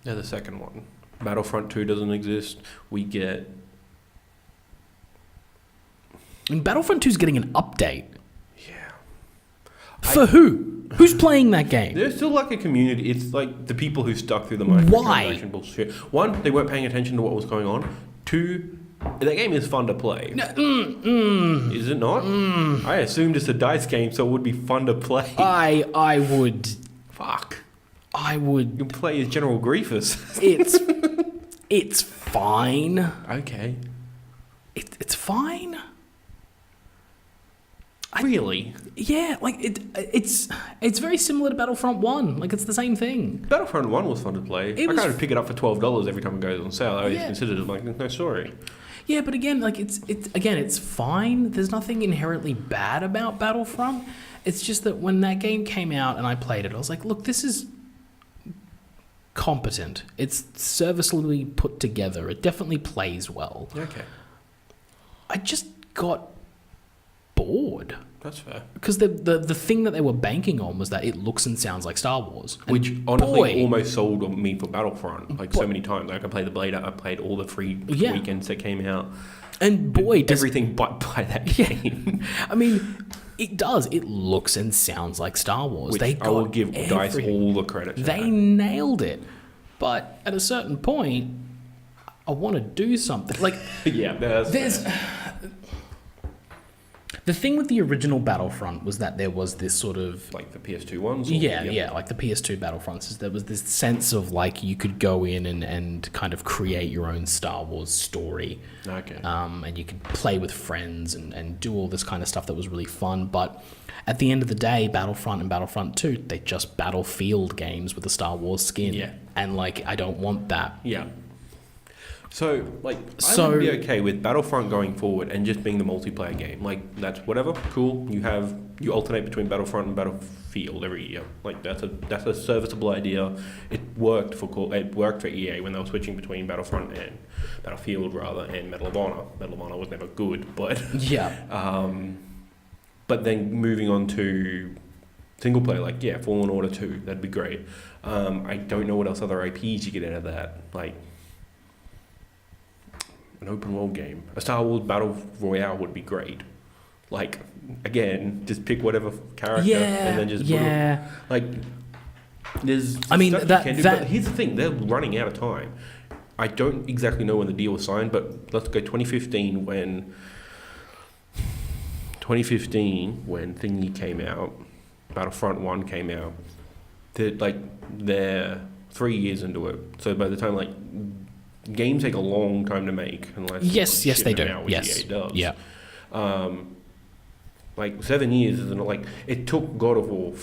Yeah, the second one. Battlefront 2 doesn't exist. We get... And Battlefront 2 is getting an update. Yeah. For who? Who's playing that game? There's still like a community. It's like the people who stuck through the microtransaction bullshit. 1, they weren't paying attention to what was going on. 2, that game is fun to play. No, Is it not? I assumed it's a dice game, so it would be fun to play. I would. Fuck. I would. You can play as General Grievous. It's fine. Okay. It's fine. Really? Yeah, like it's very similar to Battlefront 1. Like, it's the same thing. Battlefront 1 was fun to play. I kind of pick it up for $12 every time it goes on sale. I always considered it like, no story. Yeah, but again, like it's fine. There's nothing inherently bad about Battlefront. It's just that when that game came out and I played it, I was like, look, this is competent. It's serviceably put together. It definitely plays well. Okay. I just got bored. That's fair. Because the thing that they were banking on was that it looks and sounds like Star Wars. Which honestly almost sold on me for Battlefront. Like, so many times. Like, I played the Blade Out. I played all the free weekends that came out. And boy, does everything but by that game. I mean, it does. It looks and sounds like Star Wars. Which I will give DICE all the credit for. They nailed it. But at a certain point, I want to do something. Like, yeah, there's the thing with the original Battlefront was that there was this sort of... Like the PS2 ones? Yeah, like the PS2 Battlefronts. Is there was this sense of, like, you could go in and kind of create your own Star Wars story. Okay. And you could play with friends and do all this kind of stuff that was really fun. But at the end of the day, Battlefront and Battlefront 2, they're just Battlefield games with a Star Wars skin. Yeah. And, like, I don't want that. Yeah. So, like, I would be okay with Battlefront going forward and just being the multiplayer game. Like, that's whatever, cool. You alternate between Battlefront and Battlefield every year. Like, that's a serviceable idea. It worked for EA when they were switching between Battlefront and Battlefield and Medal of Honor. Medal of Honor was never good, but yeah. But then moving on to single player, like Fallen Order 2, that'd be great. I don't know what else other IPs you get out of that. Like, an open world game. A Star Wars Battle Royale would be great. Like, again, just pick whatever character and then just put it, like, there's stuff you can do, but here's the thing, they're running out of time. I don't exactly know when the deal was signed, but let's go 2015 when Thingy came out, Battlefront 1 came out. They're 3 years into it. So by the time, like, games take a long time to make, unless yes, they do. Out, which EA does. Yeah. Like 7 years isn't like it took God of War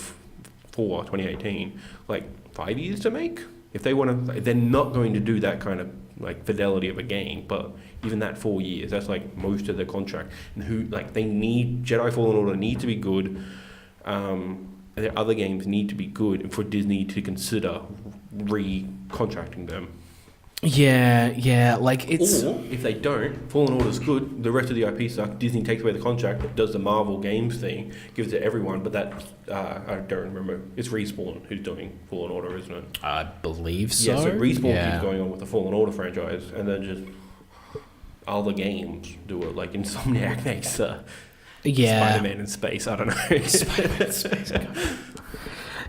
4 2018 like 5 years to make. If they want to, they're not going to do that kind of like fidelity of a game. But even that 4 years, that's like most of their contract. And they need Jedi Fallen Order need to be good. Their other games need to be good for Disney to consider re-contracting them. Yeah, like it's... Or, if they don't, Fallen Order's good, the rest of the IP suck, Disney takes away the contract, does the Marvel Games thing, gives it to everyone, but that, I don't remember, it's Respawn who's doing Fallen Order, isn't it? I believe so. Yeah, so Respawn keeps going on with the Fallen Order franchise, and then just other games do it, like Insomniac makes Spider-Man in space, I don't know. Spider-Man in space,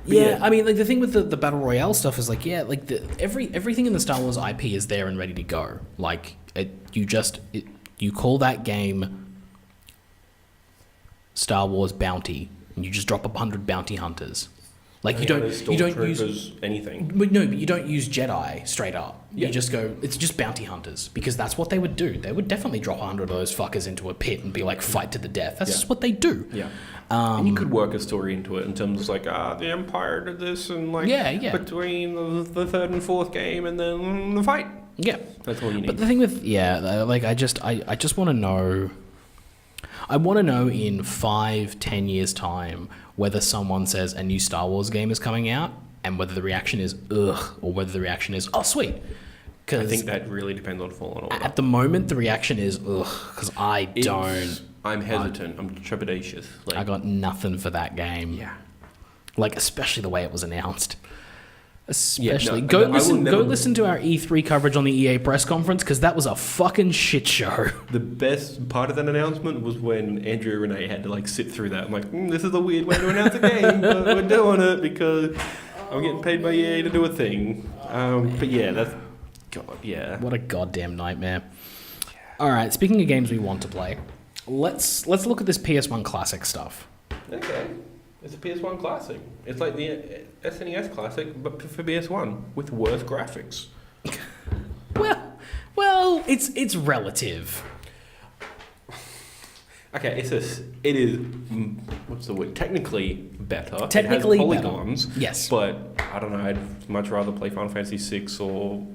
Yeah, I mean, like the thing with the battle royale stuff is like, everything in the Star Wars IP is there and ready to go. Like, you call that game Star Wars Bounty, and you just drop 100 bounty hunters. Like you don't use anything. But you don't use Jedi straight up. Yeah. You just go, it's just bounty hunters, because that's what they would do. They would definitely drop 100 of those fuckers into a pit and be like, fight to the death. That's just what they do. Yeah. And you could work a story into it in terms of like, the Empire did this and like between the third and fourth game and then the fight. Yeah. That's all you need. But the thing with, like I just want to know, I want to know in 5-10 years time whether someone says a new Star Wars game is coming out and whether the reaction is ugh or whether the reaction is oh sweet. I think that really depends on Fallen Order. At the moment, the reaction is ugh because I'm hesitant. I'm trepidatious. Like, I got nothing for that game. Yeah. Like, especially the way it was announced. Go listen to our E3 coverage on the EA press conference, because that was a fucking shit show. The best part of that announcement was when Andrew Renee had to like sit through that. I'm like, this is a weird way to announce a game, but we're doing it because I'm getting paid by EA to do a thing. But yeah, that's God, yeah. What a goddamn nightmare. All right, speaking of games we want to play, let's look at this PSOne Classic stuff. Okay. It's a PSOne Classic. It's like the SNES Classic, but for PS1 with worse graphics. well, it's relative. Okay, it is what's the word? Technically better. Technically it has polygons. Better. Yes. But I don't know. I'd much rather play Final Fantasy 6 or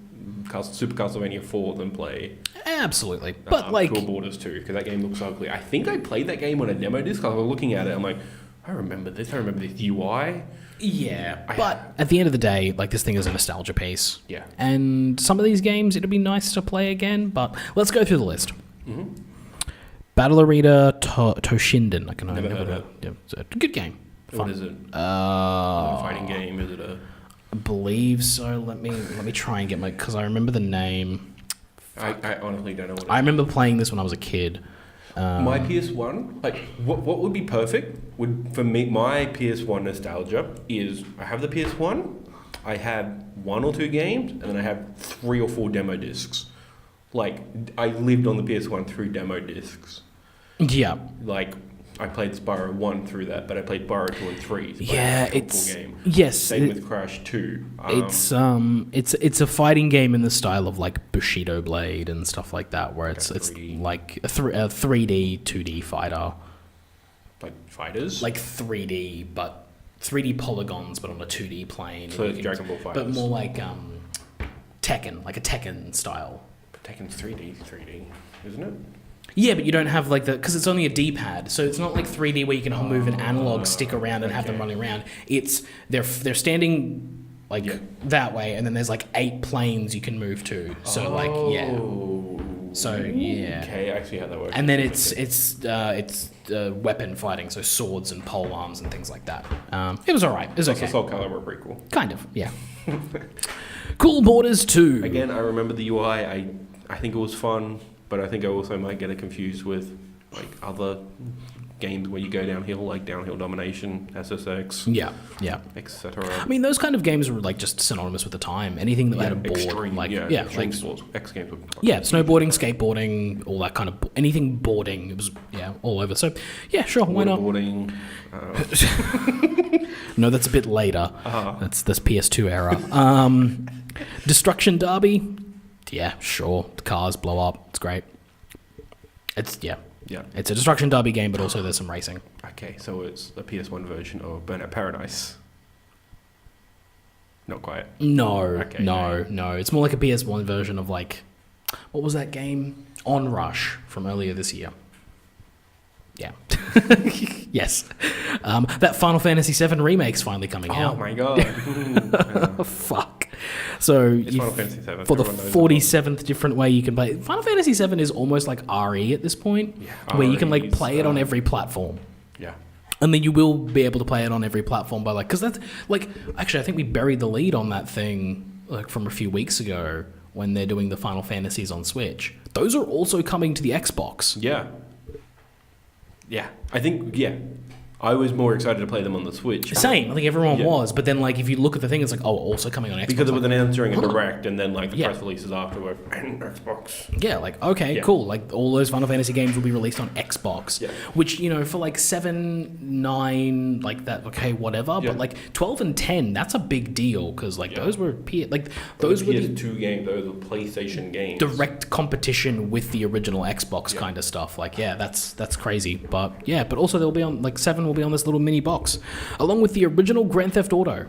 Super Castlevania 4 than play. Absolutely, but like Cool Borders 2, because that game looks ugly. I think I played that game on a demo disc. I was looking at it. I'm like, I remember this UI. Yeah, but at the end of the day, like, this thing is a nostalgia piece. Yeah. And some of these games, it'd be nice to play again, but let's go through the list. Mm-hmm. Battle Arena Toshinden. Never heard of it. Yeah, it's a good game. What is it? A fighting game? Is it a... I believe so. Let me try and get because I remember the name. I honestly don't know what it is. I remember playing this when I was a kid. My PS1, like, what would be perfect for me, my PS1 nostalgia is I have the PS1, I have 1 or 2 games, and then I have 3 or 4 demo discs. Like, I lived on the PS1 through demo discs. Yeah. Like, I played Spyro 1 through that, but I played Spyro 2 and 3. So it's game. Yes. Same with Crash 2. It's a fighting game in the style of like Bushido Blade and stuff like that, where it's like a 3D 2D fighter. Like fighters. Like 3D, but 3D polygons, but on a 2D plane. So it's Dragon Ball Fighters. But more like Tekken, like a Tekken style. Tekken's 3D, isn't it? Yeah, but you don't have like because it's only a D-pad, so it's not like 3D where you can move an analog stick around and have them running around. It's they're standing like that way, and then there's like 8 planes you can move to. So So yeah. Okay, I see how that works. And then it's weapon fighting, so swords and pole arms and things like that. It was alright. It was okay. The Soul Calibur prequel. Kind of, yeah. Cool Borders 2. Again, I remember the UI. I think it was fun, but I think I also might get it confused with like other games where you go downhill, like Downhill Domination, SSX, yeah, etc. I mean, those kind of games were like just synonymous with the time. Anything that had a board, extreme, like extreme like sports, X Games. snowboarding, skateboarding, all that kind of anything boarding. It was all over. So yeah, sure, why not? Boarding. No, that's a bit later. That's this PS2 era. Destruction Derby. Yeah, sure. The cars blow up. It's great. It's it's a Destruction Derby game, but also there's some racing. Okay, so it's a PS1 version of Burnout Paradise. Not quite. No. It's more like a PS1 version of like, what was that game? Onrush from earlier this year. Yeah. Yes. That Final Fantasy VII Remake's finally coming out. Oh my god. Fuck. So Final Fantasy VII, for the 47th different way you can play. Final Fantasy VII is almost like RE at this point, where you can like play it on every platform. Yeah. And then you will be able to play it on every platform by like, because that's like, actually I think we buried the lead on that thing like from a few weeks ago when they're doing the Final Fantasies on Switch. Those are also coming to the Xbox. Yeah. Yeah. I think, I was more excited to play them on the Switch. Same. I think everyone was. But then, like, if you look at the thing, it's like, also coming on Xbox. Because it was announced during a Direct, and then, like, the press releases afterward, and Xbox. Yeah, like, okay, cool. Like, all those Final Fantasy games will be released on Xbox. Yeah. Which, for, like, 7, 9, like, that, okay, whatever. Yeah. But, like, 12 and 10, that's a big deal, because, like, those were... those were the PS2 games, those were PlayStation games. Direct competition with the original Xbox kind of stuff. Like, that's crazy. But, but also they'll be on, like, 7 will be on this little mini box, along with the original Grand Theft Auto.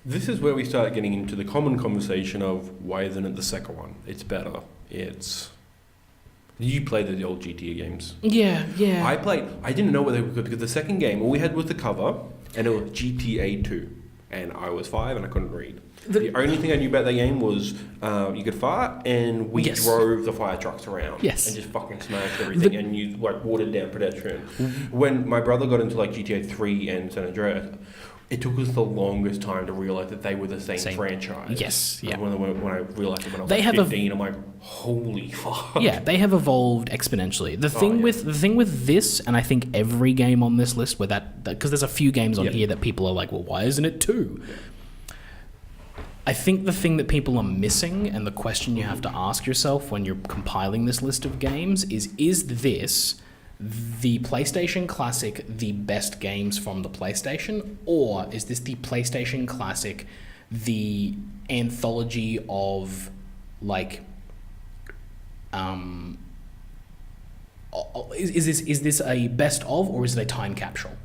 This is where we start getting into the common conversation of why isn't it the second one? It's better. You played the old GTA games. Yeah. I didn't know what they were good because the second game, all we had was the cover, and it was GTA 2. And I was 5 and I couldn't read. The only thing I knew about that game was you could fart, and we drove the fire trucks around. Yes. And just fucking smashed everything, and you like watered down pedestrian. When my brother got into like GTA 3 and San Andreas, it took us the longest time to realise that they were the same franchise. Yes, yeah. When I realised it when I was like 15, I'm like, holy fuck. Yeah, they have evolved exponentially. The thing with this, and I think every game on this list, where because there's a few games on here that people are like, well, why isn't it 2? I think the thing that people are missing, and the question you have to ask yourself when you're compiling this list of games is this the PlayStation Classic the best games from the PlayStation, or is this the PlayStation Classic the anthology of like is this a best of, or is it a time capsule?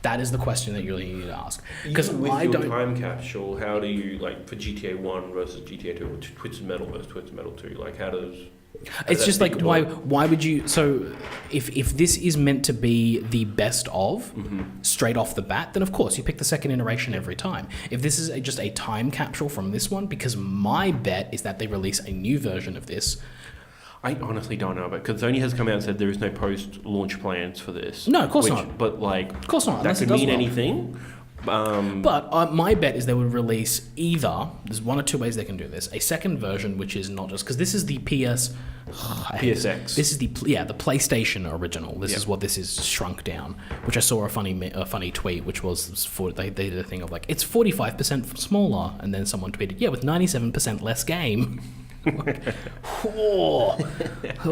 That is the question that you really need to ask. Because with your time capsule, how do you, like, for GTA 1 versus GTA 2, or Twisted Metal versus Twisted Metal 2, like, how does... It's just like, why would you... So, if this is meant to be the best of, straight off the bat, then of course, you pick the second iteration every time. If this is just a time capsule from this one, because my bet is that they release a new version of this... I honestly don't know, because Sony has come out and said there is no post-launch plans for this. No, of course not. But, like, of course not, that could mean anything. But my bet is they would release either, there's one or two ways they can do this, a second version, which is not just, because this is the PSX. This is the PlayStation original. This is what this is shrunk down, which I saw a funny tweet, which was they did a thing of like, it's 45% smaller, and then someone tweeted, with 97% less game.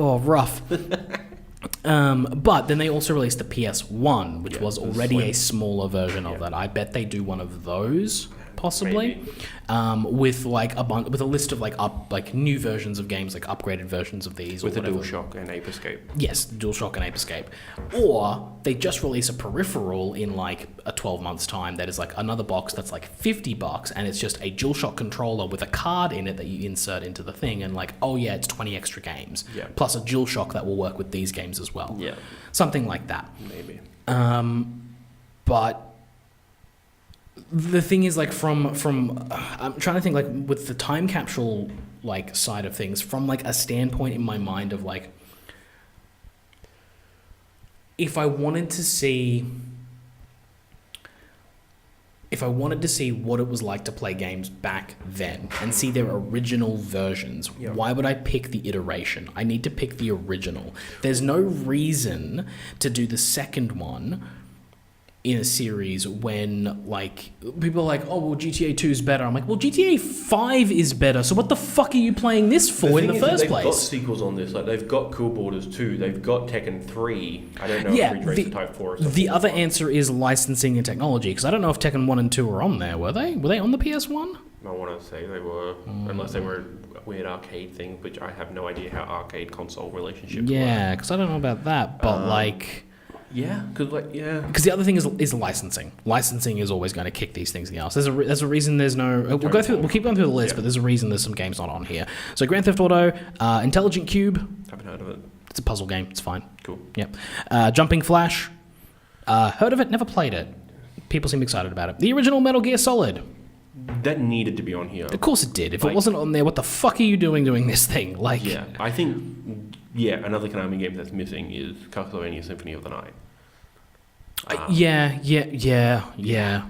Rough. But then they also released the PS1, which was already a smaller version of that. I bet they do one of those, possibly. Maybe. With like with a list of like new versions of games, like upgraded versions of these, With or a whatever. DualShock and Ape Escape. Yes, DualShock and Ape Escape. Or they just release a peripheral in like a 12 months time that is like another box that's like $50 and it's just a DualShock controller with a card in it that you insert into the thing and like, oh yeah, it's 20 extra games. Yeah. Plus a DualShock that will work with these games as well. Yeah. Something like that. Maybe. But the thing is, like, from I'm trying to think, like, with the time capsule like side of things, from like a standpoint in my mind of like, if I wanted to see what it was like to play games back then and see their original versions, why would I pick the iteration? I need to pick the original. There's no reason to do the second one in a series when, like, people are like, oh, well, GTA 2 is better. I'm like, well, GTA 5 is better, so what the fuck are you playing this for in the first place? They've got sequels on this. Like, they've got Cool Borders 2. They've got Tekken 3. I don't know if Ridge Racer Type 4 or something. The other answer is licensing and technology, because I don't know if Tekken 1 and 2 were on there, were they? Were they on the PS1? I want to say they were, unless they were a weird arcade thing, which I have no idea how arcade-console relationships work. Yeah, because I don't know about that, but, like... Yeah, because the other thing is licensing. Licensing is always going to kick these things in the arse. There's a reason there's no. We'll keep going through the list, but there's a reason there's some games not on here. So Grand Theft Auto, Intelligent Cube. Haven't heard of it. It's a puzzle game. It's fine. Cool. Yep. Jumping Flash. Heard of it? Never played it. People seem excited about it. The original Metal Gear Solid. That needed to be on here. Of course it did. If it wasn't on there, what the fuck are you doing this thing? Like. Yeah, I think. Yeah, another Konami game that's missing is Castlevania Symphony of the Night. Yeah.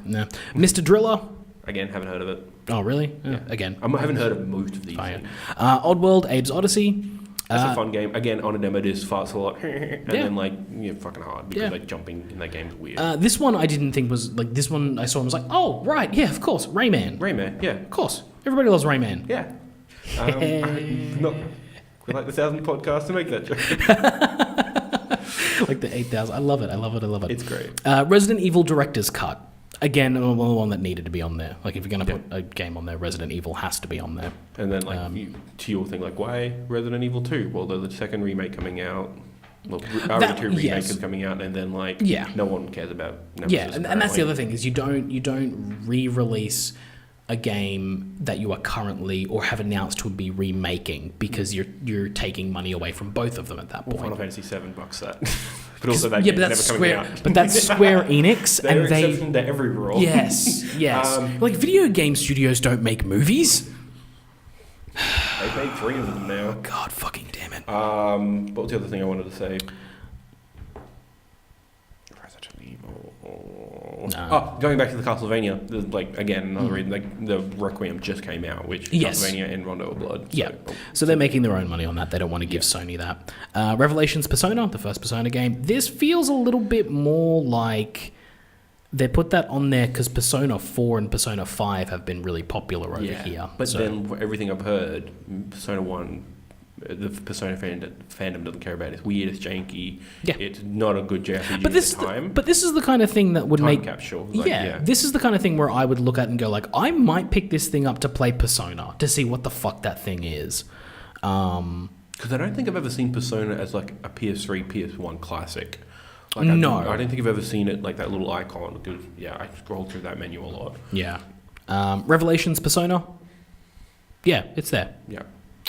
No. Mr. Driller. Again, haven't heard of it. Oh, really? Yeah. Again. I haven't heard of most of these things. Oddworld, Abe's Odyssey. That's a fun game. Again, on a demo, it is fast a lot. And then, like, fucking hard because, like, jumping in that game is weird. This one I didn't think was, like, this one I saw and was like, oh, right, yeah, of course, Rayman. Rayman, yeah. Of course. Everybody loves Rayman. Yeah. We like the 1,000th podcast to make that joke. Like the 8,000. I love it. It's great. Resident Evil Director's Cut. Again, the one that needed to be on there. Like, if you're going to put a game on there, Resident Evil has to be on there. And then, like, to your thing, like, why Resident Evil 2? Well, there's the second remake coming out. Well, RE2 remake is coming out, and then, like, no one cares about Nemesis. Yeah, and that's the other thing, is you don't re-release a game that you are currently or have announced to be remaking because you're taking money away from both of them at that point. Final Fantasy VII bucks that. But also that game's never coming out. But that's Square Enix. They're an exception to every rule. Yes. Like, video game studios don't make movies. They've made 3 of them now. Oh, God fucking damn it. What was the other thing I wanted to say? Going back to the Castlevania, there's, like, again, another reason, like, the Requiem just came out, which Castlevania and Rondo of Blood. So they're making their own money on that. They don't want to give Sony that. Revelations Persona, the first Persona game. This feels a little bit more like they put that on there because Persona 4 and Persona 5 have been really popular over here. But then everything I've heard, Persona 1, the Persona fandom doesn't care about it. It's weird, it's janky. Yeah. It's not a good JRPG at the time. But this is the kind of thing that would time make... capsule. Like, this is the kind of thing where I would look at and go, like, I might pick this thing up to play Persona to see what the fuck that thing is. Because I don't think I've ever seen Persona as, like, a PS3, PSOne Classic. Like, I don't think I've ever seen it like that little icon. Because, I scrolled through that menu a lot. Yeah. Revelations Persona. Yeah, it's there. Yeah.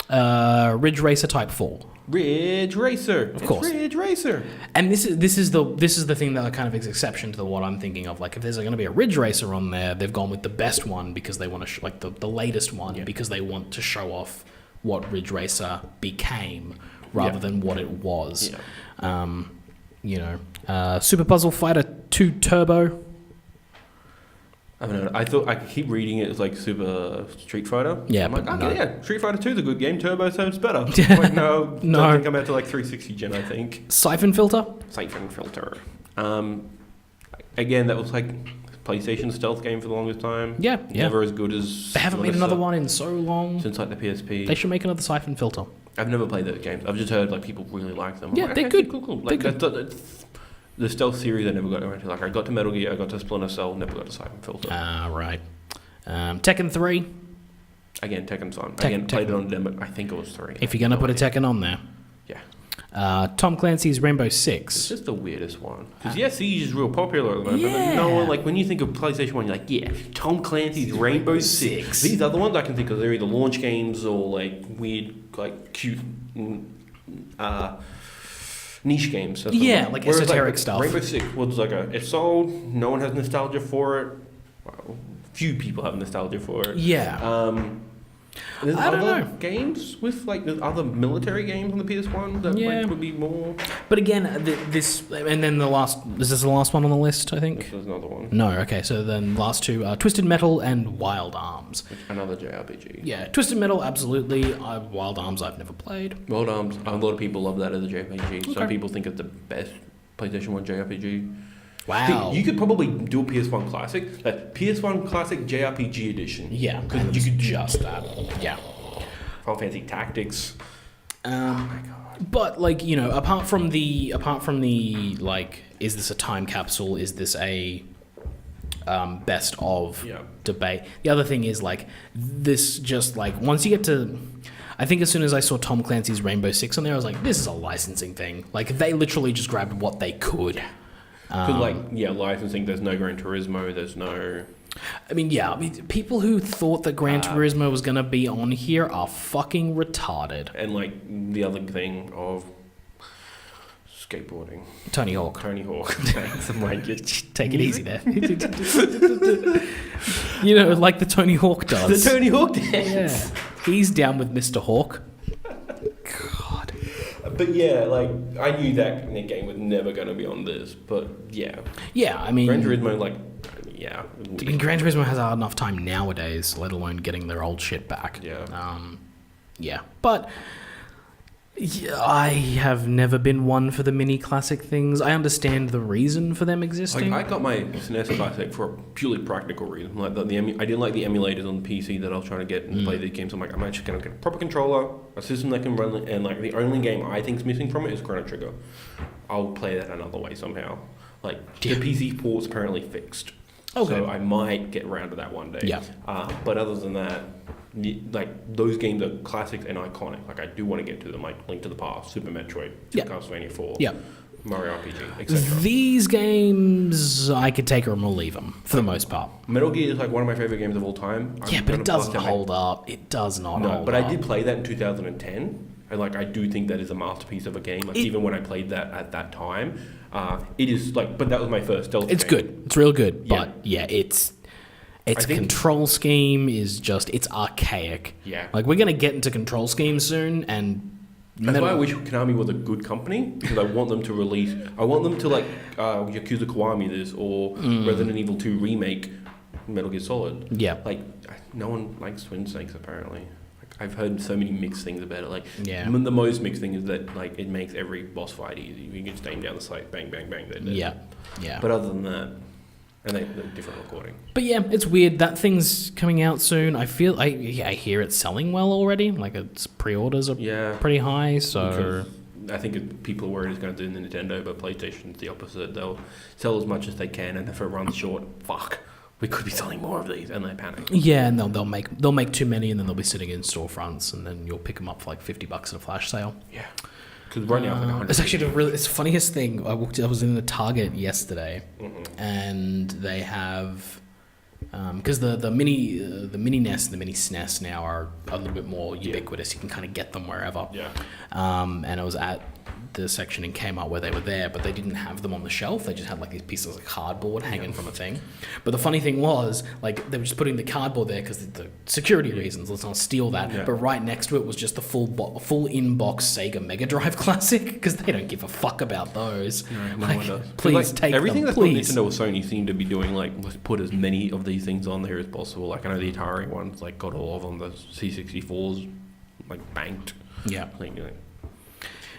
Ridge Racer Type 4. Ridge Racer, of course. Ridge Racer. And this is the thing that kind of is exception to what I'm thinking of. Like, if there's going to be a Ridge Racer on there, they've gone with the best one because they want to like the latest one because they want to show off what Ridge Racer became rather than what it was. Yeah. Super Puzzle Fighter 2 Turbo. I don't know. I thought I keep reading it as like Super Street Fighter. Yeah, I'm like, okay, Street Fighter 2 is a good game. Turbo sounds better. Like, no, doesn't come out to like 360 gen, I think. Siphon Filter. Again, that was like PlayStation stealth game for the longest time. Yeah. Never as good as. They haven't made another one in so long. Since like the PSP. They should make another Siphon Filter. I've never played those games. I've just heard like people really like them. Yeah, like, they're good. Cool. Like the stealth series I never got around to. Like I got to Metal Gear, I got to Splinter Cell, never got to Siphon Filter. Right. Tekken 3. Again, Tekken's on. Again, played it on demo. I think it was 3. If you're going to put a Tekken on there. Yeah. Tom Clancy's Rainbow Six. It's just the weirdest one. Because, yeah, Siege is real popular at the moment. Yeah. But then no one, like, when you think of PlayStation 1, you're like, yeah, Tom Clancy's Rainbow Six. These other ones I can think of, they're either launch games or, like, weird, like, cute, niche games. That's Yeah, like esoteric stuff. Rainbow Six was like it's sold, no one has nostalgia for it. Well, few people have nostalgia for it. Yeah. There's I don't other know. games with like there's other military games on the PS1 that like, would be more. But again, this and then the last. Is this the last one on the list? I think. This is another one. No. Okay. So then last two are Twisted Metal and Wild Arms. Another JRPG. Yeah, Twisted Metal, absolutely. Wild Arms, I've never played. Wild Arms. A lot of people love that as a JRPG. Okay. Some people think it's the best PlayStation 1 JRPG. Wow. You could probably do a PS1 Classic, that PS1 Classic JRPG edition. Yeah, because you could just that. Yeah. Final Fantasy Tactics. Oh my god. But like, you know, apart from the like, is this a time capsule? Is this a best of debate? The other thing is like this. Just like once you get to, I think as soon as I saw Tom Clancy's Rainbow Six on there, I was like, this is a licensing thing. Like they literally just grabbed what they could. Because licensing. There's no Gran Turismo. There's no. I mean, people who thought that Gran Turismo was going to be on here are fucking retarded. And, like, the other thing of skateboarding. Tony Hawk. Thanks. I'm like, take it easy there. You know, like the Tony Hawk does. The Tony Hawk dance. Yeah. He's down with Mr. Hawk. God. But, yeah, like, I knew that game was never going to be on this. But, yeah. Yeah, I mean... Gran Turismo, like... Yeah. I mean, Gran Turismo has enough time nowadays, let alone getting their old shit back. Yeah. Yeah. But I have never been one for the mini classic things. I understand the reason for them existing. Like, I got my SNES Classic for a purely practical reason. Like I didn't like the emulators on the PC that I was trying to get and play these games. I'm like, I'm actually going to get a proper controller, a system that can run, and like the only game I think's missing from it is Chrono Trigger. I'll play that another way somehow. Like the PC port's apparently fixed. Okay. So I might get around to that one day. Yeah. But other than that, like those games are classics and iconic. Like I do want to get to them, like Link to the Past, Super Metroid, Castlevania 4, Mario RPG, etc. These games I could take them or leave them for the most part. Metal Gear is like one of my favorite games of all time. Yeah, but it doesn't hold up. It does not hold up. But I did play that in 2010. And like I do think that is a masterpiece of a game. Like even when I played that at that time, it is like. But that was my first Delta It's game. good. It's real good. But its control scheme is just it's archaic. Yeah. Like we're gonna get into control schemes soon, and that's why I wish Konami was a good company, because I want them to release. I want them to like Yakuza Kiwami this or Resident Evil 2 remake Metal Gear Solid. Yeah. Like no one likes Twin Snakes apparently. I've heard so many mixed things about it. Like, the most mixed thing is that like it makes every boss fight easy. You can just aim down the sight, bang, bang, bang. Yeah. But other than that, and they're different recording. But yeah, it's weird. That thing's coming out soon. I hear it's selling well already. Like its pre-orders are pretty high. So because I think people are worried it's going to do the Nintendo, but PlayStation's the opposite. They'll sell as much as they can, and if it runs short, we could be selling more of these, and they panic. Yeah, and they'll make too many, and then they'll be sitting in storefronts, and then you'll pick them up for like $50 at a flash sale. Yeah, because right now it's like 100. It's actually it's the funniest thing. I was in the Target yesterday, and they have because the mini NES and the mini SNES now are a little bit more ubiquitous. You can kind of get them wherever. Yeah. And I was at the section in Kmart where they were there, but they didn't have them on the shelf. They just had like these pieces of cardboard hanging from a thing. But the funny thing was, like, they were just putting the cardboard there because the security reasons. Let's not steal that. Yeah. But right next to it was just the full in-box Sega Mega Drive Classic, because they don't give a fuck about those. No one does. Please take everything them. Everything that's not Nintendo or Sony seem to be doing, like, let's put as many of these things on there as possible. Like, I know the Atari ones, like, got all of them. The C64s, like, banked. Yeah.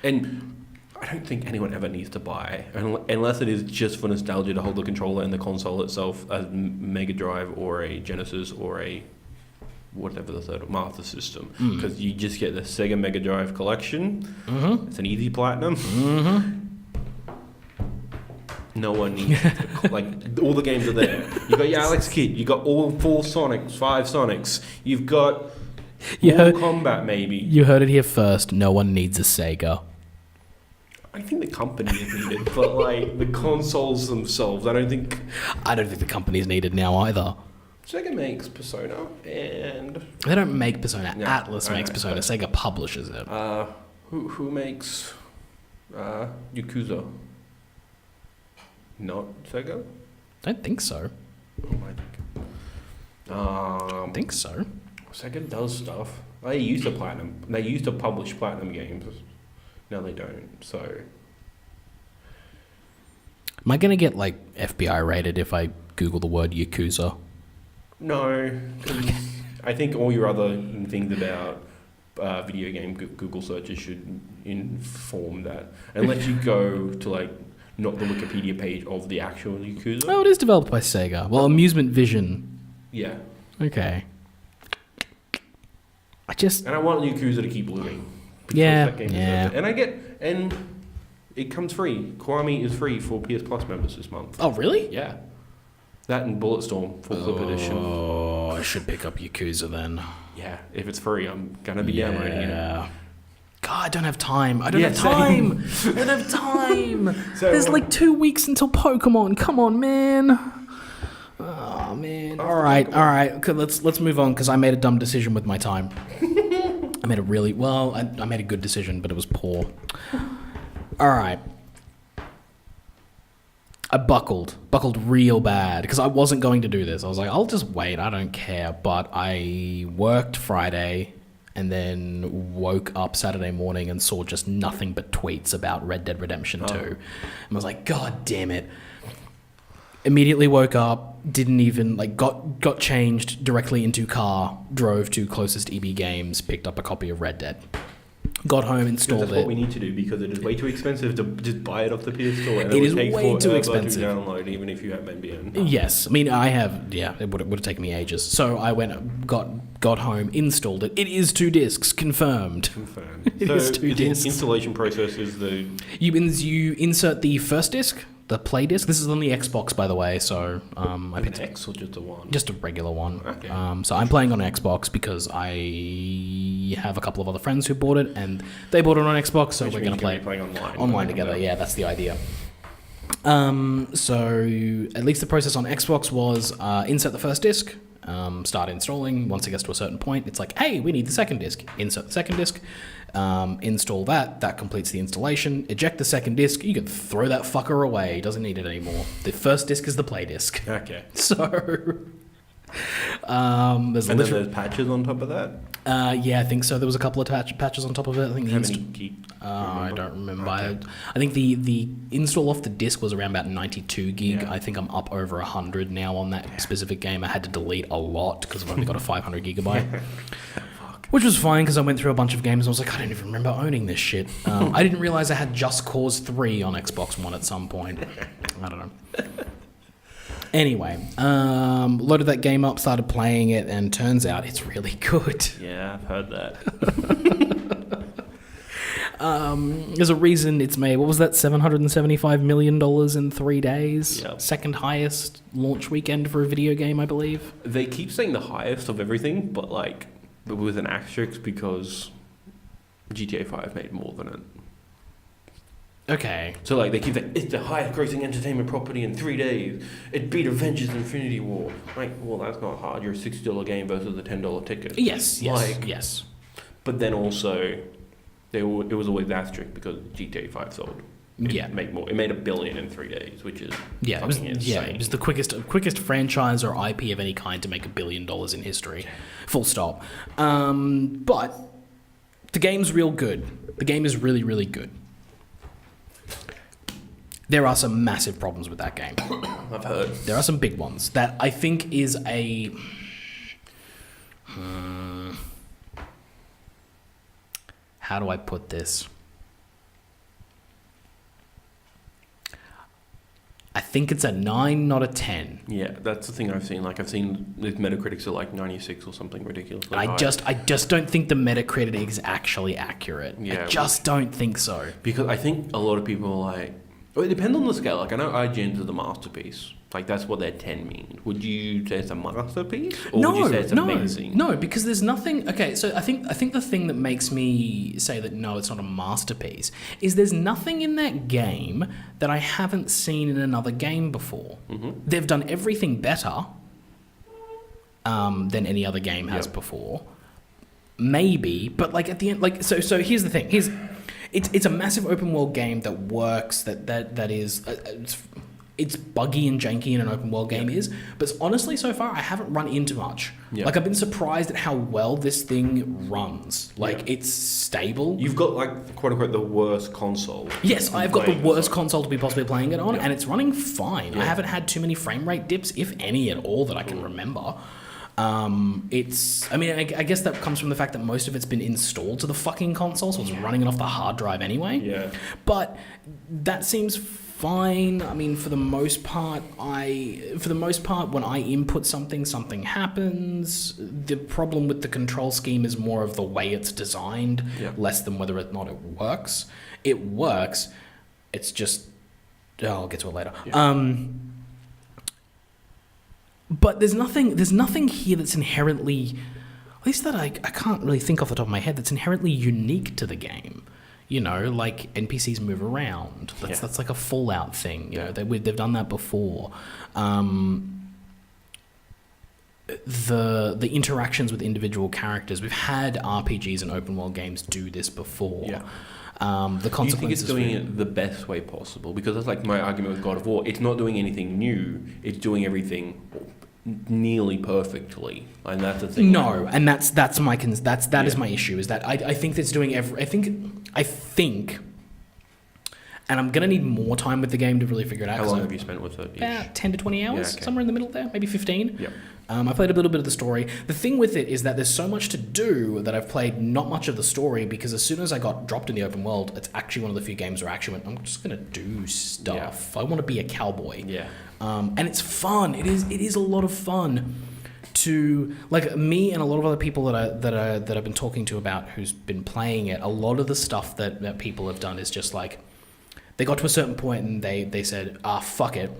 And I don't think anyone ever needs to buy, unless it is just for nostalgia, to hold the controller and the console itself as Mega Drive or a Genesis or a whatever the third Master System, because you just get the Sega Mega Drive collection. It's an easy platinum. No one needs to, like, all the games are there. You got your Alex Kidd, you got all 4 Sonics, 5 Sonics, you've got Mortal Kombat maybe. You heard it here first. No one needs a Sega. I think the company is needed, but like the consoles themselves, I don't think the company's needed now either. Sega makes Persona, and They don't make Persona. No, Atlas I makes know, Persona. but- Sega publishes it. who makes Yakuza? Not Sega? Don't think so. I Think so. Sega does stuff. They used to platinum. They used to publish platinum games. Now they don't. So Am I gonna get like FBI rated if I Google the word Yakuza? no, 'cause I think all your other things about video game Google searches should inform that. Unless you go to like not the Wikipedia page of the actual Yakuza. Oh, it is developed by Sega. Well, Amusement Vision. Yeah. Okay. And I want Yakuza to keep living. because Yeah, that game yeah. deserves it. And it comes free. Kiwami is free for PS Plus members this month. Oh, really? Yeah. That and Bulletstorm full clip edition. Oh, I should pick up Yakuza then. Yeah, if it's free, I'm gonna be downloading it. God, I don't have time. I don't Yeah, have time. same. I don't have time. So, There's like 2 weeks until Pokemon. Come on, man. Oh man. All right. Okay, let's move on because I made a dumb decision with my time. I made I made a good decision, but it was poor. All right. I buckled real bad because I wasn't going to do this. I was like, I'll just wait. I don't care. But I worked Friday and then woke up Saturday morning and saw just nothing but tweets about Red Dead Redemption 2. And was like, God damn it. Immediately woke up, didn't even, got changed directly into car, drove to closest EB Games, picked up a copy of Red Dead. Got home, installed that's it. what we need to do because it is way too expensive to just buy it off the PS Store. And It is would take way too forever expensive. to download, even if you have NBN. Yes, I mean I have. Yeah, it would have taken me ages. So I went, got home, installed it. It is 2 discs, confirmed. Confirmed. It is 2 the discs. installation process is the You insert the first disc, the play disc. This is on the Xbox, by the way. So I picked X or just a one. just a regular one. Okay. So I'm playing on Xbox because I have a couple of other friends who bought it, and they bought it on Xbox. So Which we're means gonna play you're playing online. online together. Yeah, that's the idea. So at least the process on Xbox was insert the first disc, start installing. Once it gets to a certain point, it's like, hey, we need the second disc. Insert the second disc, install that. That completes the installation. Eject the second disc. You can throw that fucker away. Doesn't need it anymore. The first disc is the play disc. Okay. So there's And then literally, there's patches on top of that. yeah, I think so. There was a couple of patches on top of it. I think How the many gig? I don't remember. Okay. I think the install off the disc was around about 92 gig. Yeah. I think I'm up over 100 now on that specific game. I had to delete a lot because I've only got a 500 gigabyte. Which was fine because I went through a bunch of games and I was like, I don't even remember owning this shit. I didn't realize I had Just Cause 3 on Xbox One at some point. I don't know. Anyway, loaded that game up, started playing it, and turns out it's really good. Yeah, I've heard that. There's a reason it's made, what was that, $775 million in 3 days? Yep. Second highest launch weekend for a video game, I believe. They keep saying the highest of everything, but with an asterisk because GTA 5 made more than it. Okay. So they keep saying it's the highest grossing entertainment property in 3 days. It beat Avengers Infinity War. Well, that's not hard. You're a $60 game versus a $10 ticket. Yes. Yes. But then also, it was always asterisk because GTA 5 sold. It made more. It made $1 billion in 3 days, which is It was, insane. it was the quickest franchise or IP of any kind to make $1 billion in history. Full stop. But the game's real good. The game is really, really good. There are some massive problems with that game. I've heard. There are some big ones that I think is a... how do I put this? I think it's a 9, not a 10. Yeah, that's the thing I've seen. I've seen the Metacritics are 96 or something ridiculous. I just don't think the Metacritic is actually accurate. Yeah, I just don't think so. Because I think a lot of people are Well, it depends on the scale. Like, I know IGN's is the masterpiece. Like, that's what their 10 mean. Would you say it's a masterpiece? Or would you say it's amazing? No, because there's nothing... Okay, so I think the thing that makes me say that no, it's not a masterpiece is there's nothing in that game that I haven't seen in another game before. Mm-hmm. They've done everything better than any other game has before. Maybe, but like at the end... like So here's the thing. It's a massive open world game that works, that is... it's buggy and janky in an open world game is, but honestly, so far, I haven't run into much. Yeah. Like, I've been surprised at how well this thing runs. Like, it's stable. You've got, like, quote-unquote, the worst console. Yes, I've got the worst console to be possibly playing it on, and it's running fine. Yeah. I haven't had too many frame rate dips, if any at all, that I can remember. I guess that comes from the fact that most of it's been installed to the fucking console, so it's running it off the hard drive anyway. Yeah. But that seems fine. I mean, for the most part, when I input something happens. The problem with the control scheme is more of the way it's designed, less than whether or not it works. It works. It's just... I'll get to it later. Yeah. But there's nothing here that's inherently... At least that I can't really think off the top of my head that's inherently unique to the game. You know, like NPCs move around. That's like a Fallout thing. You know, they've done that before. The interactions with individual characters. We've had RPGs and open world games do this before. Yeah. The consequences. Do you think it's doing it the best way possible? Because that's like my argument with God of War. It's not doing anything new. It's doing everything nearly perfectly, and that's the thing. No, and that's my is my issue. Is that I think it's doing I think, and I'm gonna need more time with the game to really figure it out. How long have you spent with it? About 10 to 20 hours, somewhere in the middle there, maybe 15. Yeah. I played a little bit of the story. The thing with it is that there's so much to do that I've played not much of the story, because as soon as I got dropped in the open world, it's actually one of the few games where I actually went, I'm just going to do stuff. Yeah. I want to be a cowboy. Yeah. And it's fun. It is a lot of fun to, like, me and a lot of other people that I've been talking to about who's been playing it. A lot of the stuff that people have done is just like, they got to a certain point and they said, fuck it.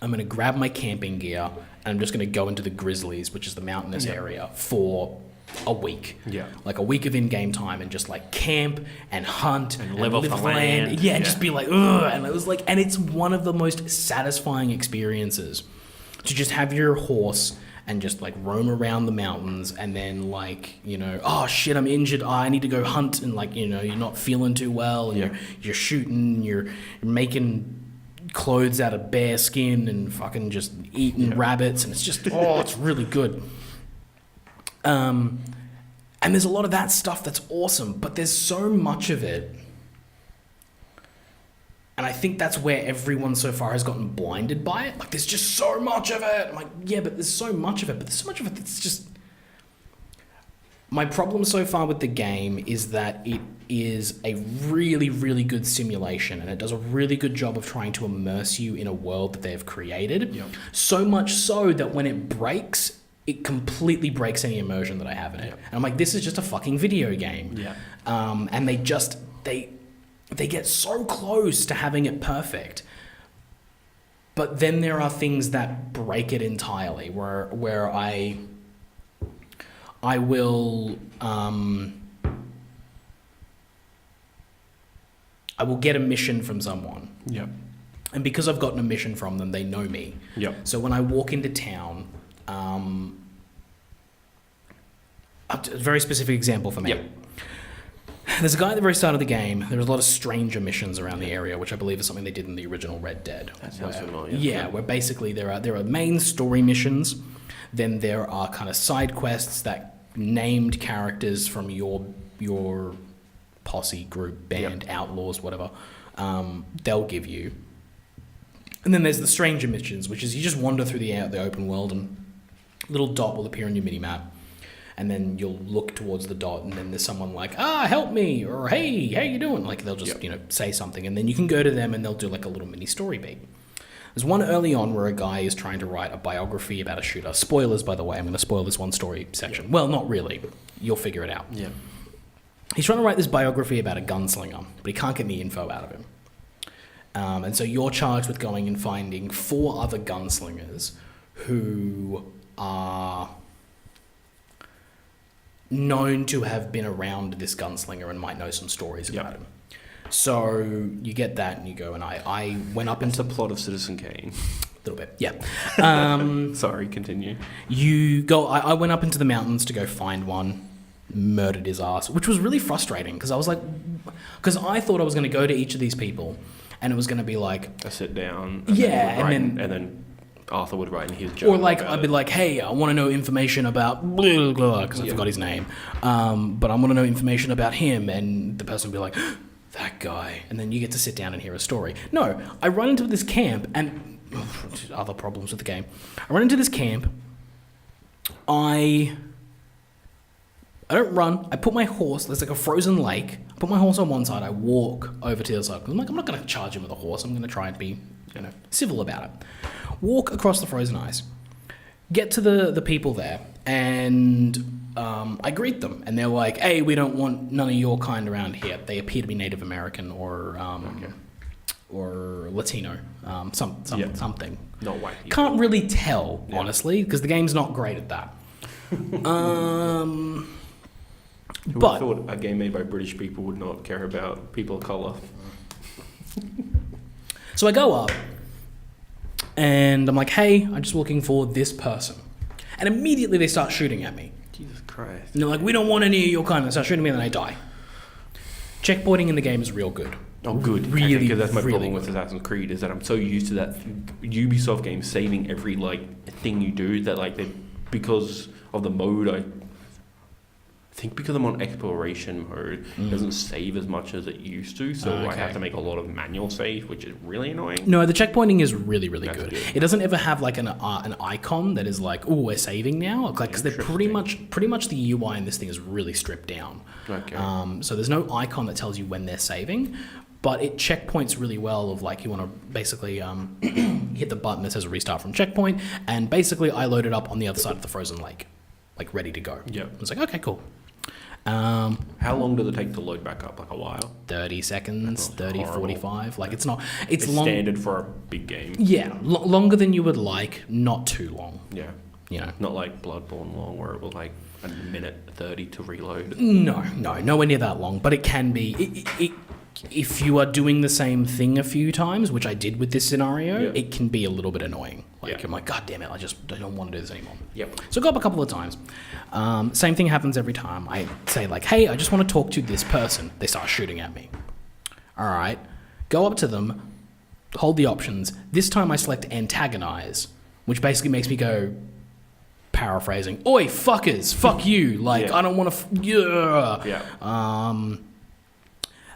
I'm going to grab my camping gear and I'm just going to go into the Grizzlies, which is the mountainous area, for a week. Yeah. Like a week of in-game time, and just like camp and hunt and live off the land. Yeah, and just be like, ugh. And it was like, and it's one of the most satisfying experiences to just have your horse and just like roam around the mountains, and then like, you know, oh shit, I'm injured. Oh, I need to go hunt, and like, you know, you're not feeling too well, and you're shooting, you're making clothes out of bear skin and fucking just eating rabbits, and it's just it's really good. And there's a lot of that stuff that's awesome, but there's so much of it, and I think that's where everyone so far has gotten blinded by it. Like, there's just so much of it. I'm like, yeah, but there's so much of it, that's just... My problem so far with the game is that it is a really, really good simulation, and it does a really good job of trying to immerse you in a world that they've created. Yep. So much so that when it breaks, it completely breaks any immersion that I have in it. And I'm like, this is just a fucking video game. Yeah. And they get so close to having it perfect. But then there are things that break it entirely, where I will get a mission from someone. Yep. And because I've gotten a mission from them, they know me. Yep. So when I walk into town, a very specific example for me. Yep. There's a guy at the very start of the game. There was a lot of stranger missions around the area, which I believe is something they did in the original Red Dead. That sounds familiar. Yeah, where basically there are main story missions, then there are kind of side quests that named characters from your posse, group, band, outlaws, whatever, they'll give you. And then there's the stranger missions, which is you just wander through the open world, and a little dot will appear on your mini-map, and then you'll look towards the dot, and then there's someone like, help me, or hey, how you doing? Like, they'll just, say something, and then you can go to them and they'll do like a little mini story beat. There's one early on where a guy is trying to write a biography about a shooter. Spoilers, by the way. I'm going to spoil this one story section. Well, not really. You'll figure it out. Yeah. He's trying to write this biography about a gunslinger, but he can't get any info out of him. And so you're charged with going and finding 4 other gunslingers who are known to have been around this gunslinger and might know some stories about him. So you get that and you go, and I went up into the plot of Citizen Kane. A little bit, yeah. Sorry, continue. I went up into the mountains to go find one, murdered his ass, which was really frustrating because I was like, because I thought I was going to go to each of these people and it was going to be like a sit down. And then Arthur would write in his journal. Or like I'd be like, hey, I want to know information about blah blah because I forgot his name, but I want to know information about him, and the person would be like, that guy, and then you get to sit down and hear a story. No, I run into this camp and other problems with the game. I run into this camp. I don't run. I put my horse. There's like a frozen lake. I put my horse on one side. I walk over to the other side. I'm like, I'm not going to charge him with a horse. I'm going to try and be, civil about it. Walk across the frozen ice. Get to the people there, and I greet them, and they're like, "Hey, we don't want none of your kind around here." They appear to be Native American or Latino, something. Not white. Can't really tell, honestly, because the game's not great at that. Who would have thought a game made by British people would not care about people of colour? So I go up, and I'm like, hey, I'm just looking for this person. And immediately they start shooting at me. Jesus Christ. And they're like, we don't want any of your kind. They start shooting me, and then I die. Checkpointing in the game is real good. Oh, good. Really, because that's my really problem with Assassin's Creed, is that I'm so used to that Ubisoft game saving every thing you do that because of the mode, I think because I'm on exploration mode, it doesn't save as much as it used to, so I have to make a lot of manual saves, which is really annoying. No, the checkpointing is really, really That's good. It doesn't ever have like an icon that is like, oh, we're saving now, because they're pretty much the UI in this thing is really stripped down. Okay. So there's no icon that tells you when they're saving, but it checkpoints really well of like you want to basically hit the button that says restart from checkpoint, and basically I loaded up on the other side of the frozen lake, like ready to go. Yeah. It's like, okay, cool. How long does it take to load back up? Like a while? 30 seconds, 30, horrible. 45. Like it's long. Standard for a big game. Yeah, longer than you would like, not too long. Yeah. Not like Bloodborne long, where it was like a minute 30 to reload. No, nowhere near that long. But it can be. If you are doing the same thing a few times, which I did with this scenario, it can be a little bit annoying. I'm like, God damn it, I don't want to do this anymore. Yep. So I go up a couple of times. Same thing happens every time. I say like, hey, I just want to talk to this person. They start shooting at me. All right. Go up to them, hold the options. This time I select antagonize, which basically makes me go, paraphrasing, oi, fuckers, fuck you. I don't want to,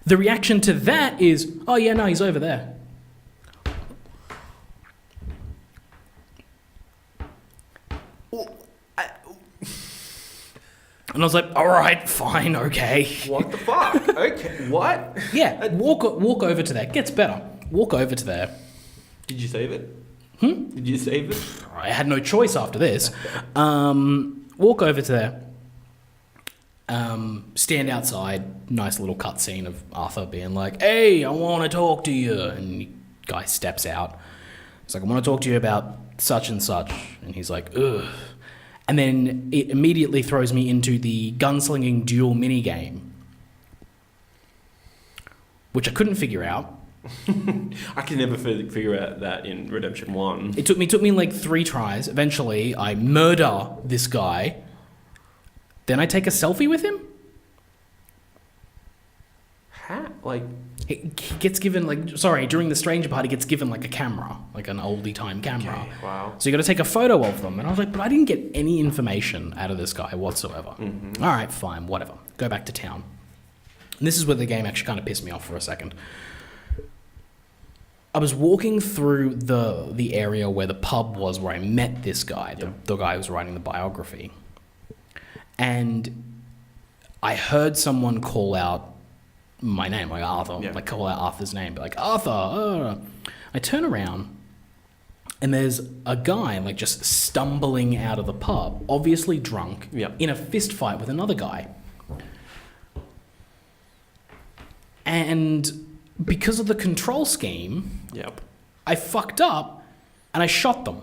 the reaction to that is, oh yeah, no, he's over there. And I was like, all right, fine, okay. What the fuck? Okay, what? Yeah, walk over to there. Gets better. Walk over to there. Did you save it? Did you save it? I had no choice after this. Walk over to there. Stand outside. Nice little cutscene of Arthur being like, hey, I want to talk to you. And the guy steps out. He's like, I want to talk to you about such and such. And he's like, ugh. And then it immediately throws me into the gunslinging duel minigame, which I couldn't figure out. I can never figure out that in Redemption 1. It took me like 3 tries. Eventually, I murder this guy. Then I take a selfie with him. He gets given during the stranger part, he gets given like a camera, like an oldie time camera. Okay, wow. So you got to take a photo of them. And I was like, but I didn't get any information out of this guy whatsoever. Mm-hmm. All right, fine, whatever. Go back to town. And this is where the game actually kind of pissed me off for a second. I was walking through the area where the pub was, where I met this guy, the guy who was writing the biography. And I heard someone call out my name, like Arthur, call out Arthur's name, be like, Arthur. I turn around, and there's a guy just stumbling out of the pub, obviously drunk, in a fist fight with another guy. And because of the control scheme, Yep. I fucked up and I shot them.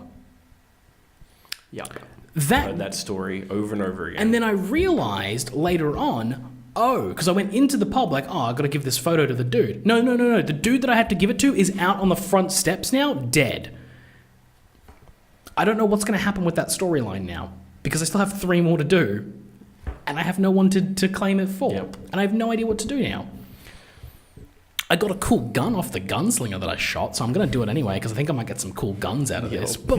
Yep. That Heard that story over and over again. And then I realized later on, because I went into the pub like, I got to give this photo to the dude. No. The dude that I had to give it to is out on the front steps now, dead. I don't know what's going to happen with that storyline now because I still have 3 more to do and I have no one to claim it for. Yep. And I have no idea what to do now. I got a cool gun off the gunslinger that I shot, so I'm going to do it anyway because I think I might get some cool guns out of this. But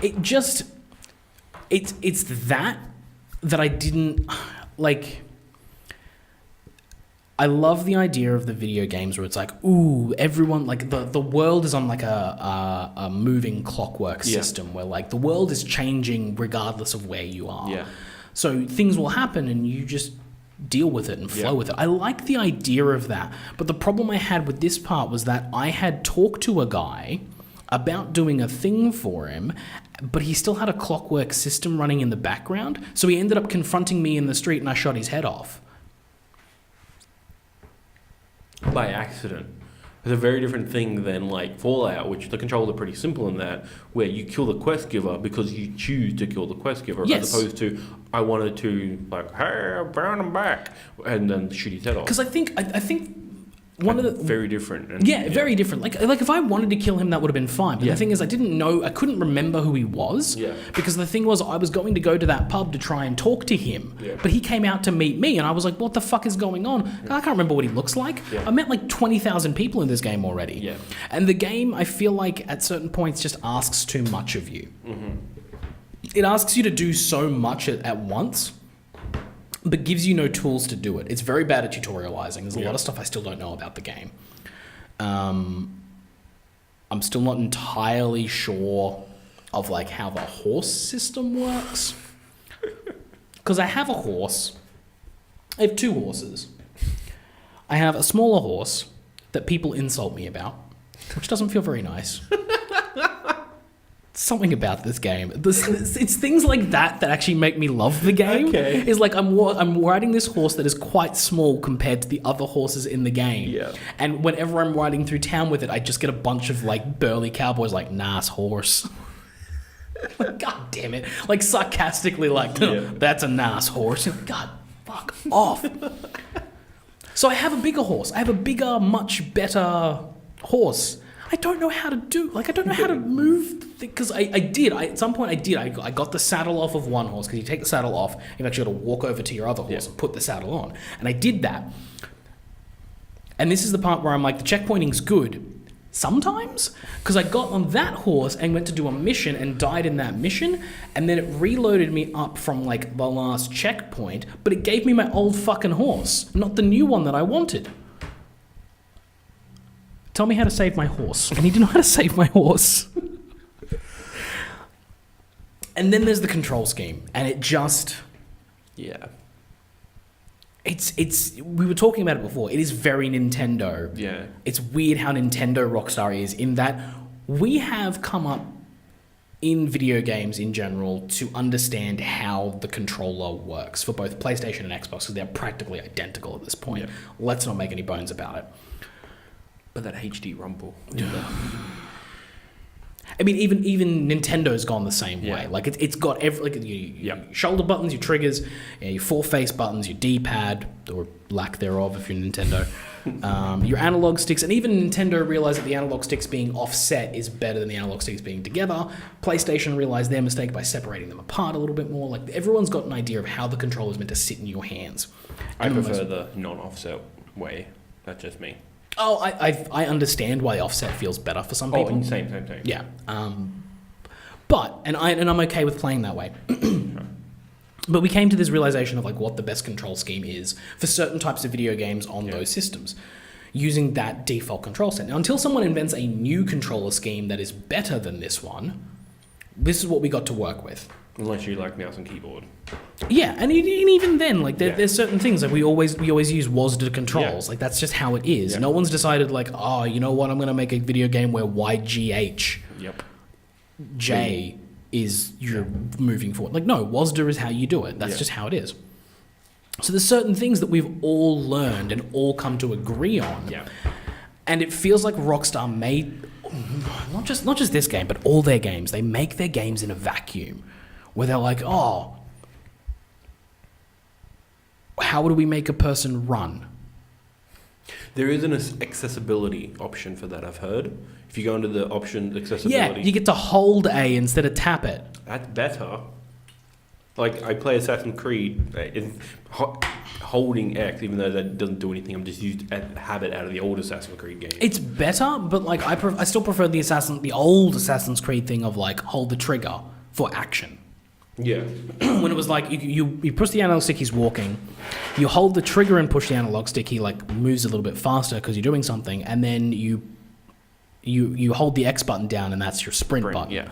it just... It's that I didn't... Like, I love the idea of the video games where it's like, ooh, everyone, like the world is on like a moving clockwork system where like the world is changing regardless of where you are. Yeah. So things will happen and you just deal with it and flow with it. I like the idea of that. But the problem I had with this part was that I had talked to a guy about doing a thing for him, but he still had a clockwork system running in the background. So he ended up confronting me in the street and I shot his head off. By accident. It's a very different thing than like Fallout, which the controls are pretty simple in that, where you kill the quest giver because you choose to kill the quest giver, as opposed to I wanted to like, hey, I'm burn him back, and then shoot his head off. Because I think one of the very different. Very different. Like if I wanted to kill him, that would have been fine. But the thing is, I couldn't remember who he was. Yeah. Because the thing was, I was going to go to that pub to try and talk to him. Yeah. But he came out to meet me, and I was like, "What the fuck is going on?" Yeah. I can't remember what he looks like. Yeah. I met like 20,000 people in this game already. Yeah. And the game, I feel like at certain points, just asks too much of you. Mm-hmm. It asks you to do so much at once, but gives you no tools to do it. It's very bad at tutorializing. There's a lot of stuff I still don't know about the game. I'm still not entirely sure of like how the horse system works. Because I have a horse. I have 2 horses. I have a smaller horse that people insult me about, which doesn't feel very nice. Something about this game. It's things like that actually make me love the game. Okay. It's like I'm riding this horse that is quite small compared to the other horses in the game. Yeah. And whenever I'm riding through town with it, I just get a bunch of like burly cowboys like, nice horse. Like, God damn it. Like sarcastically like, that's a nice horse. Like, God, fuck off. So I have a bigger horse. I have a bigger, much better horse. I don't know how to I don't know how to move, because at some point I got the saddle off of one horse, because you take the saddle off, you've actually got to walk over to your other horse and put the saddle on. And I did that. And this is the part where I'm like, the checkpointing's good. Sometimes, because I got on that horse and went to do a mission and died in that mission, and then it reloaded me up from like the last checkpoint, but it gave me my old fucking horse, not the new one that I wanted. Tell me how to save my horse. I need to know how to save my horse. And then there's the control scheme, and it just... Yeah. It's we were talking about it before. It is very Nintendo. Yeah. It's weird how Nintendo Rockstar is, in that we have come up in video games in general to understand how the controller works for both PlayStation and Xbox, because they're practically identical at this point. Yeah. Let's not make any bones about it. But that HD rumble. I mean, even Nintendo's gone the same way. Like it's got your shoulder buttons, your triggers, your 4 face buttons, your D-pad, or lack thereof if you're Nintendo, your analog sticks, and even Nintendo realized that the analog sticks being offset is better than the analog sticks being together. PlayStation realized their mistake by separating them apart a little bit more. Like, everyone's got an idea of how the controller is meant to sit in your hands. I prefer the non-offset way. That's just me. Oh, I understand why offset feels better for some people. Oh, same. Yeah. But I'm okay with playing that way. But we came to this realization of like what the best control scheme is for certain types of video games on those systems, using that default control set. Now, until someone invents a new controller scheme that is better than this one, this is what we got to work with. Unless you like mouse and keyboard. Yeah, and even then, like there's certain things like we always use WASD controls. Like that's just how it is. No one's decided like, oh, you know what? I'm gonna make a video game where YGH is you're moving forward. Like, no, WASD is how you do it. That's just how it is. So there's certain things that we've all learned and all come to agree on. Yeah. And it feels like Rockstar made, not just this game, but all their games, they make their games in a vacuum where they're like, oh, how do we make a person run? There is an accessibility option for that, I've heard. If you go into the option accessibility... Yeah, you get to hold A instead of tap it. That's better. Like, I play Assassin's Creed, holding X, even though that doesn't do anything, I'm just used a habit out of the old Assassin's Creed game. It's better, but like I still prefer the old Assassin's Creed thing of like hold the trigger for action. Yeah. When it was like you push the analog stick, he's walking, you hold the trigger and push the analog stick, he like moves a little bit faster because you're doing something, and then you hold the X button down and that's your sprint button. Yeah.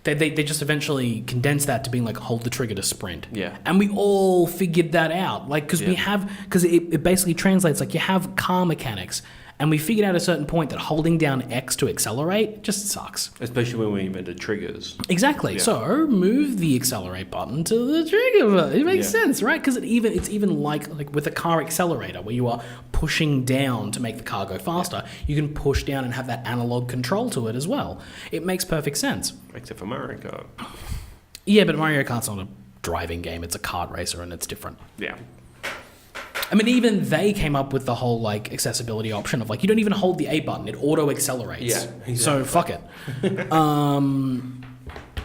They just eventually condensed that to being like hold the trigger to sprint. Yeah. And we all figured that out. Like, because it basically translates like you have car mechanics, and we figured out at a certain point that holding down X to accelerate just sucks. Especially when we invented triggers. Exactly. Yeah. So move the accelerate button to the trigger button. It makes sense, right? Because it's even like with a car accelerator where you are pushing down to make the car go faster, you can push down and have that analog control to it as well. It makes perfect sense. Except for Mario Kart. Yeah, but Mario Kart's not a driving game. It's a kart racer and it's different. Yeah. I mean, even they came up with the whole like accessibility option of like you don't even hold the A button; it auto accelerates. Yeah, exactly. So fuck it.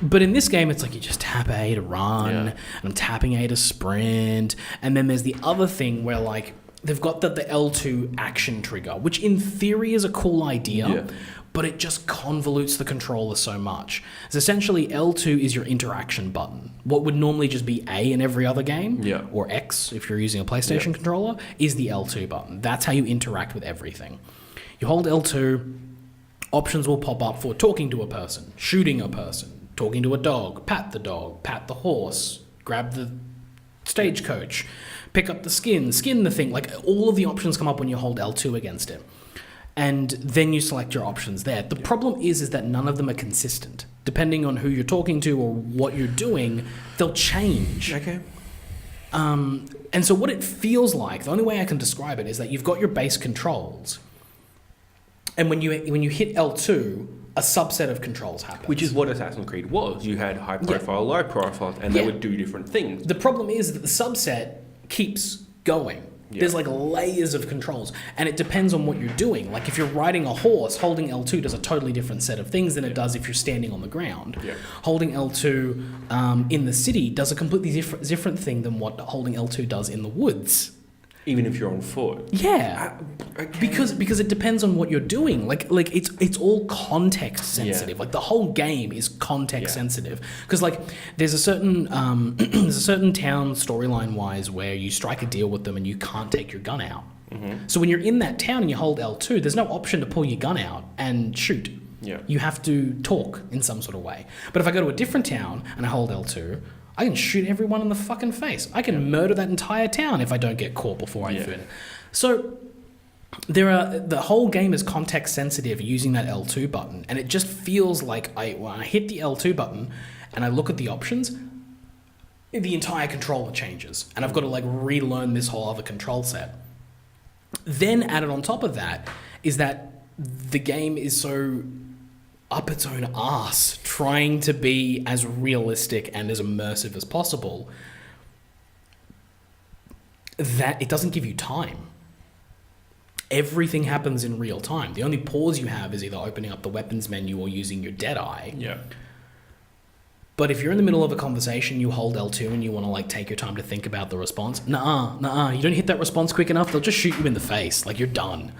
But in this game, it's like you just tap A to run, and I'm tapping A to sprint, and then there's the other thing where like they've got the L2 action trigger, which in theory is a cool idea. But it just convolutes the controller so much. So essentially, L2 is your interaction button. What would normally just be A in every other game, or X if you're using a PlayStation controller, is the L2 button. That's how you interact with everything. You hold L2, options will pop up for talking to a person, shooting a person, talking to a dog, pat the horse, grab the stagecoach, pick up the skin the thing. Like all of the options come up when you hold L2 against it. And then you select your options there. The problem is that none of them are consistent. Depending on who you're talking to or what you're doing, they'll change. Okay. And so what it feels like, the only way I can describe it is that you've got your base controls. And when you hit L2, a subset of controls happens. Which is what Assassin's Creed was. You had high profile, low profile, and they would do different things. The problem is that the subset keeps going. There's like layers of controls, and it depends on what you're doing. Like if you're riding a horse, holding L2 does a totally different set of things than it does if you're standing on the ground. Holding L2 in the city does a completely different thing than what holding L2 does in the woods. Even if you're on foot. Yeah. Okay. Because it depends on what you're doing. Like it's all context sensitive. Like the whole game is context sensitive. Because like there's a certain town storyline wise where you strike a deal with them and you can't take your gun out. Mm-hmm. So when you're in that town and you hold L2, there's no option to pull your gun out and shoot. Yeah. You have to talk in some sort of way. But if I go to a different town and I hold L2, I can shoot everyone in the fucking face. I can murder that entire town if I don't get caught before I fit. So the whole game is context sensitive using that L2 button, and it just feels like when I hit the L2 button and I look at the options, the entire controller changes, and I've got to like relearn this whole other control set. Then added on top of that is that the game is so up its own arse trying to be as realistic and as immersive as possible that it doesn't give you time. Everything happens in real time. The only pause you have is either opening up the weapons menu or using your Deadeye. Yeah. But if you're in the middle of a conversation, you hold L2 and you want to like take your time to think about the response, nuh-uh, you don't hit that response quick enough, they'll just shoot you in the face. Like you're done.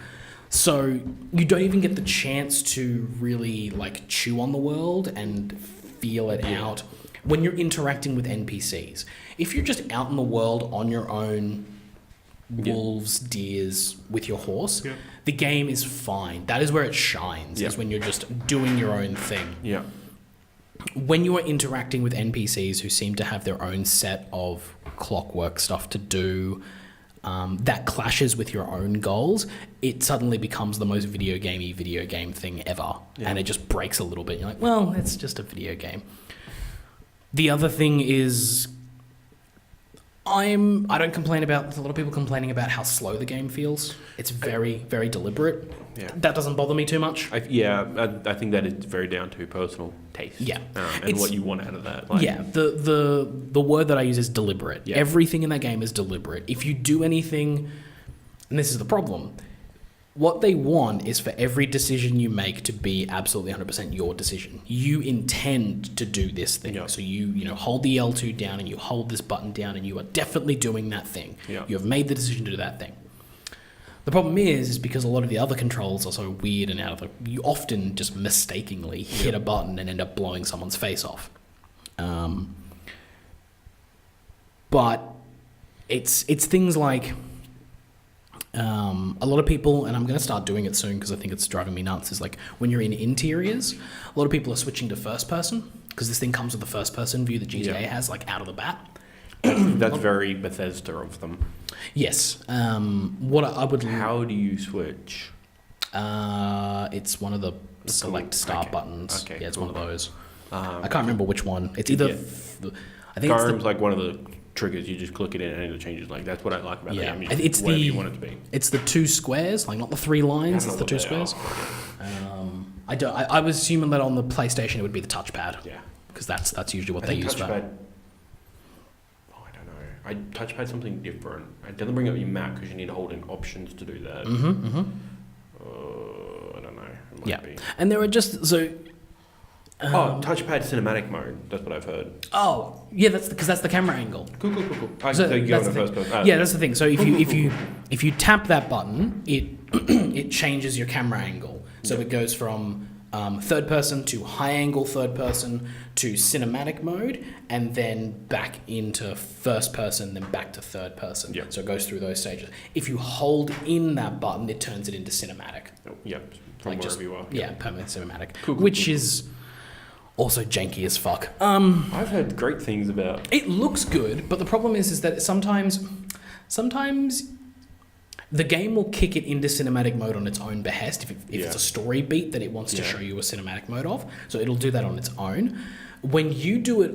So you don't even get the chance to really like chew on the world and feel it out when you're interacting with NPCs. If you're just out in the world on your own, wolves, deers, with your horse, the game is fine. That is where it shines, is when you're just doing your own thing. Yeah. When you are interacting with NPCs who seem to have their own set of clockwork stuff to do, that clashes with your own goals, it suddenly becomes the most video game thing ever. And it just breaks a little bit. You're like, well, it's just a video game. The other thing is I don't complain about. There's a lot of people complaining about how slow the game feels. It's very, very deliberate. Yeah. That doesn't bother me too much. I think that is very down to personal taste. Yeah. And what you want out of that. Yeah. The word that I use is deliberate. Yeah. Everything in that game is deliberate. If you do anything, and this is the problem, what they want is for every decision you make to be absolutely 100% your decision. You intend to do this thing. Yep. So you hold the L2 down and you hold this button down and you are definitely doing that thing. Yep. You have made the decision to do that thing. The problem is because a lot of the other controls are so weird and out of you often just mistakenly hit a button and end up blowing someone's face off. But it's things like... a lot of people, and I'm going to start doing it soon because I think it's driving me nuts, is like when you're in interiors, a lot of people are switching to first person because this thing comes with the first person view that GTA has, like out of the bat. That's very Bethesda of them. Yes. What I would... How do you switch? It's one of the select start buttons. Okay, yeah, it's one of those. I can't remember which one. It's either... I think Skyrim's like one of the triggers. You just click it in and it changes. Like, that's what I like about the game. It's whatever you want it to be. It's the two squares, like not the three lines. It's the two squares. I was assuming that on the PlayStation it would be the touchpad. Yeah, because that's usually what they use for. Touchpad's something different. It doesn't bring up your map because you need to hold in options to do that. I don't know. It might be. And there are just so. Touchpad cinematic mode. That's what I've heard. Oh, yeah, that's because that's the camera angle. Cool. So you go in the first person. Yeah, that's the thing. So if you tap that button, it changes your camera angle. So it goes from third person to high angle third person to cinematic mode, and then back into first person, then back to third person. Yep. So it goes through those stages. If you hold in that button, it turns it into cinematic. Yep. From wherever you are. Yeah, permanent cinematic. Cool, which is also janky as fuck. I've heard great things about. It looks good, but the problem is that sometimes the game will kick it into cinematic mode on its own behest if it's a story beat that it wants to show you a cinematic mode of. So it'll do that on its own. When you do it,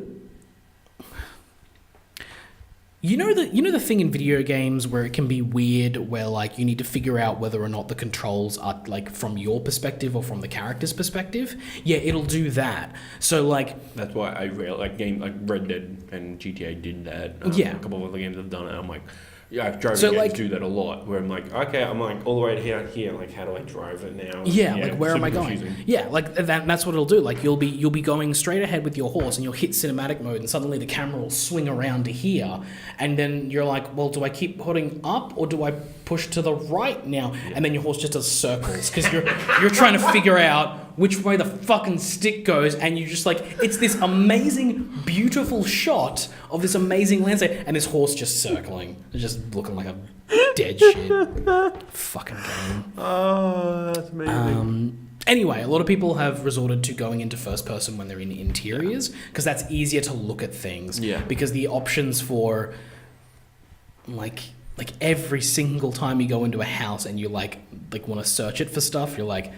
you know the thing in video games where it can be weird, where like you need to figure out whether or not the controls are like from your perspective or from the character's perspective. Yeah, it'll do that. So like that's why I like game like Red Dead and GTA did that. A couple of other games have done it. I'm like. Yeah, I've driving games do that a lot. Where I'm like, okay, I'm like all the way here. Like, how do I drive it now? Yeah, like where am I going? Confusing. Yeah, like that's what it'll do. Like you'll be going straight ahead with your horse, and you'll hit cinematic mode, and suddenly the camera will swing around to here, and then you're like, well, do I keep putting up or do I push to the right now? Yeah. And then your horse just does circles because you're trying to figure out which way the fucking stick goes, and you just like it's this amazing, beautiful shot of this amazing landscape, and this horse just circling, just looking like a dead shit. Fucking game. Oh, that's amazing. Anyway, a lot of people have resorted to going into first person when they're in interiors because that's easier to look at things. Yeah. Because the options for like every single time you go into a house and you like want to search it for stuff, you're like,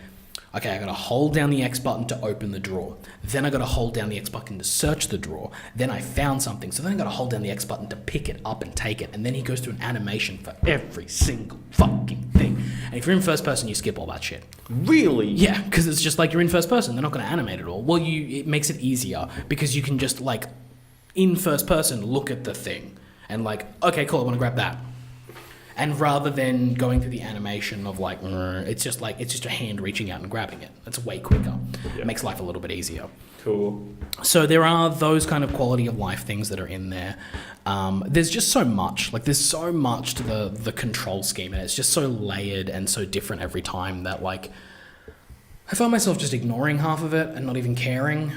okay, I gotta hold down the X button to open the drawer. Then I gotta hold down the X button to search the drawer. Then I found something, so then I gotta hold down the X button to pick it up and take it. And then he goes through an animation for every single fucking thing. And if you're in first person, you skip all that shit. Really? Yeah, because it's just like you're in first person. They're not gonna animate it all. Well, it makes it easier because you can just like in first person look at the thing and like, okay, cool, I want to grab that. And rather than going through the animation of like, it's just a hand reaching out and grabbing it. It's way quicker. Yeah. It makes life a little bit easier. Cool. So there are those kind of quality of life things that are in there. There's just so much. Like there's so much to the control scheme, and it's just so layered and so different every time that like I find myself just ignoring half of it and not even caring,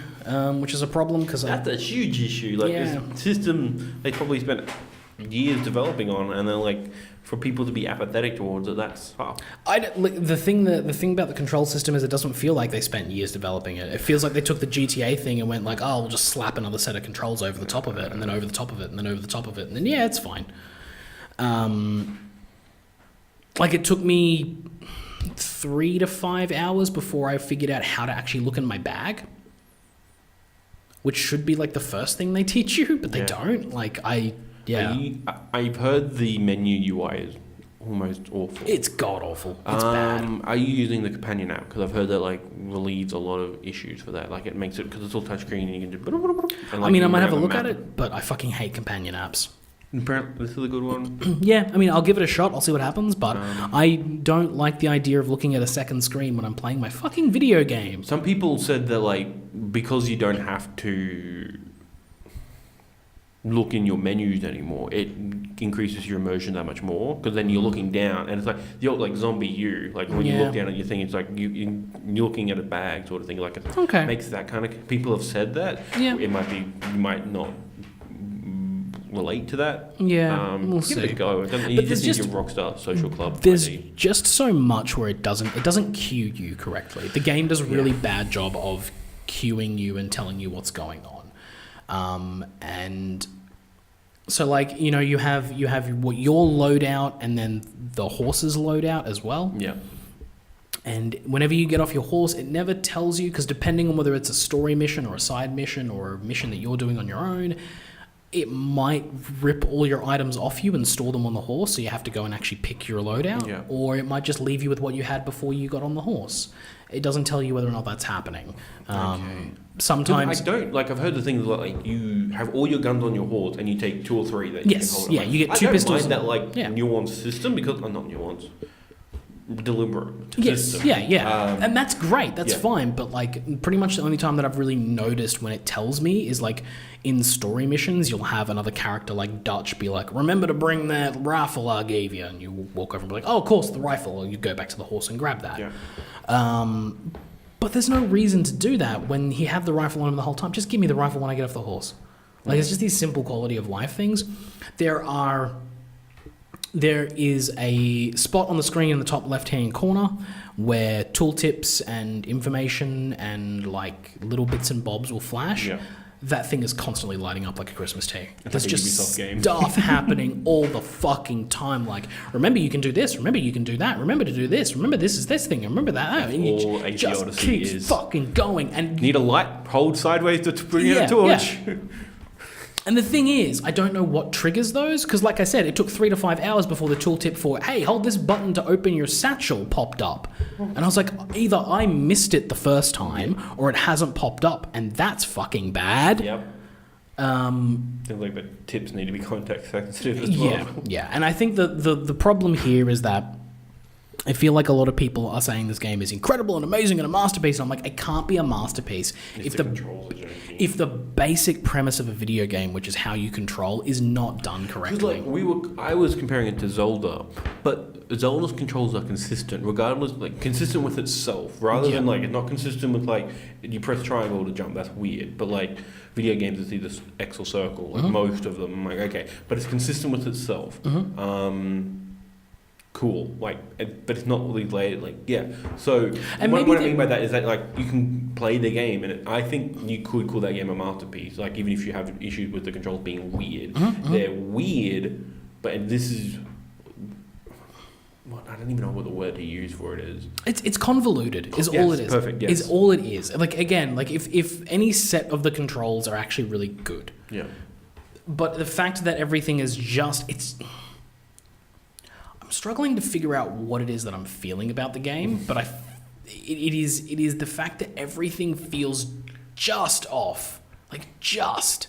which is a problem because that's a huge issue. Like this system, they probably spent years developing on, and they're like, for people to be apathetic towards it, that's tough. The thing about the control system is it doesn't feel like they spent years developing it. It feels like they took the GTA thing and went like, oh, we'll just slap another set of controls over the top of it, and then over the top of it, and then over the top of it, and then yeah, it's fine. Like it took me 3 to 5 hours before I figured out how to actually look in my bag, which should be like the first thing they teach you, but they don't. Like Yeah. I've heard the menu UI is almost awful. It's god awful. It's bad. Are you using the companion app? Because I've heard that like relieves a lot of issues for that. Like it makes it, because it's all touchscreen and you can do. And, like, I might have a look at it, but I fucking hate companion apps. Apparently, this is a good one. Yeah, I'll give it a shot. I'll see what happens, but I don't like the idea of looking at a second screen when I'm playing my fucking video game. Some people said that like because you don't have to look in your menus anymore, it increases your immersion that much more, because then you're looking down and it's like you're like zombie you, like when you look down at your thing, it's like you're looking at a bag sort of thing, like it makes that kind of, people have said that. It might be, you might not relate to that. We'll give see. it a go. You just need your Rockstar Social Club There's ID. just so much where it doesn't cue you correctly. The game does a really bad job of cueing you and telling you what's going on. And so like, you have what your loadout and then the horse's loadout as well. Yeah. And whenever you get off your horse, it never tells you, because depending on whether it's a story mission or a side mission or a mission that you're doing on your own, it might rip all your items off you and store them on the horse, so you have to go and actually pick your loadout, or it might just leave you with what you had before you got on the horse. It doesn't tell you whether or not that's happening. Sometimes I don't, like, I've heard the thing like you have all your guns on your horse and you take 2 or 3 that you can hold. You get 2 pistols. I don't mind that nuanced system, because not nuanced, deliberate system. And that's great, that's fine, but like pretty much the only time that I've really noticed when it tells me is like in story missions, you'll have another character like Dutch be like, remember to bring that rifle I gave you, and you walk over and be like, oh, of course, the rifle, and you go back to the horse and grab that. But there's no reason to do that when he had the rifle on him the whole time. Just give me the rifle when I get off the horse. Like, it's just these simple quality of life things. There is a spot on the screen in the top left-hand corner where tooltips and information and like little bits and bobs will flash. That thing is constantly lighting up like a Christmas tree. There's just stuff happening all the fucking time. Like, remember you can do this. Remember you can do that. Remember to do this. Remember this is this thing. Remember that. And all it just keeps fucking going. And need a light, hold sideways to bring out a torch. And the thing is, I don't know what triggers those, because like I said, it took 3 to 5 hours before the tooltip for, hey, hold this button to open your satchel popped up. And I was like, either I missed it the first time, or it hasn't popped up, and that's fucking bad. Seems like the tips need to be context sensitive as well. And I think the problem here is that I feel like a lot of people are saying this game is incredible and amazing and a masterpiece, and I'm like, it can't be a masterpiece if the basic premise of a video game, which is how you control, is not done correctly. Like I was comparing it to Zelda, but Zelda's controls are consistent, regardless, like consistent with itself, rather than like it's not consistent with like you press triangle to jump. That's weird. But like video games, it's either X or circle. Like most of them, I'm like, okay, but it's consistent with itself. Cool, like, but it's not really layered, like, so what I mean by that is that like you can play the game, and I think you could call that game a masterpiece, like even if you have issues with the controls being weird. They're weird, but this is I don't even know what the word to use for it is. It's convoluted is all it is. Perfect, is all it is. Like, again, like if any set of the controls are actually really good, but the fact that everything is just I'm struggling to figure out what it is that I'm feeling about the game, but it is the fact that everything feels just off, like just.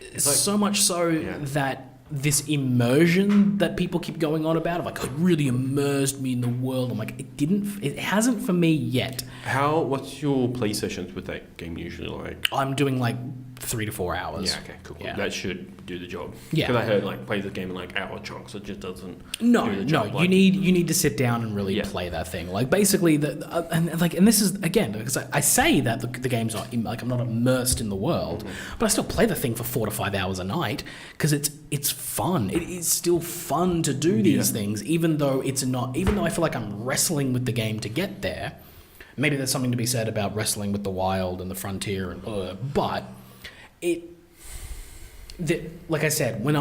It's like, so much so that this immersion that people keep going on about, of like, it really immersed me in the world. I'm like, it hasn't for me yet. What's your play sessions with that game usually like? I'm doing like 3 to 4 hours. Yeah, okay, cool. That should do the job. Yeah. Because I heard like play the game in like hour chunks, it just doesn't do the job. You need to sit down and really play that thing. Like basically and this is again, because I say that the game's not like, I'm not immersed in the world, but I still play the thing for 4 to 5 hours a night because it's fun. It is still fun to do these things, even though I feel like I'm wrestling with the game to get there. Maybe there's something to be said about wrestling with the wild and the frontier, but like I said, when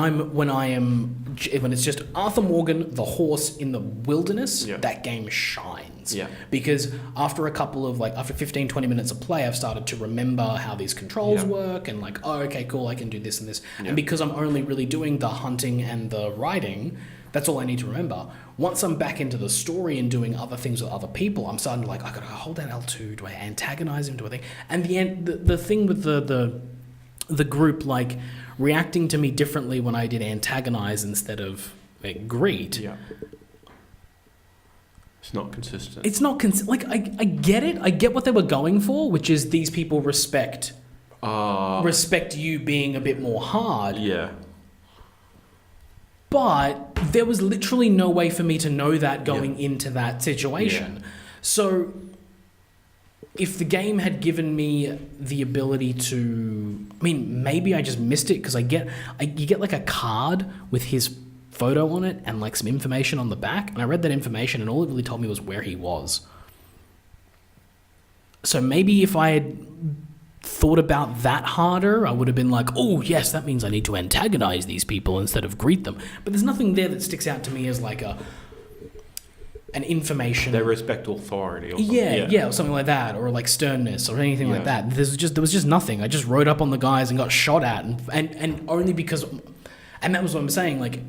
it's just Arthur Morgan, the horse in the wilderness, that game shines. Yeah. Because after 15, 20 minutes of play, I've started to remember how these controls work and like, oh, okay, cool, I can do this and this. Yeah. And because I'm only really doing the hunting and the riding, that's all I need to remember. Once I'm back into the story and doing other things with other people, I'm starting to like, I gotta hold that L2, do I antagonize him, do I think? And the thing with the group, like, reacting to me differently when I did antagonize instead of greet. Yeah. It's not consistent. It's not like I get it. I get what they were going for, which is these people respect you being a bit more hard. Yeah. But there was literally no way for me to know that going into that situation. Yeah. So if the game had given me the ability to, I mean, maybe I just missed it because you get like a card with his photo on it and like some information on the back, and I read that information and all it really told me was where he was. So maybe if I had thought about that harder, I would have been like, oh yes, that means I need to antagonize these people instead of greet them. But there's nothing there that sticks out to me as like an information. They respect authority or something. Yeah, or something like that, or like sternness or anything like that. There was just nothing. I just rode up on the guys and got shot at, and only because, and that was what I'm saying, like,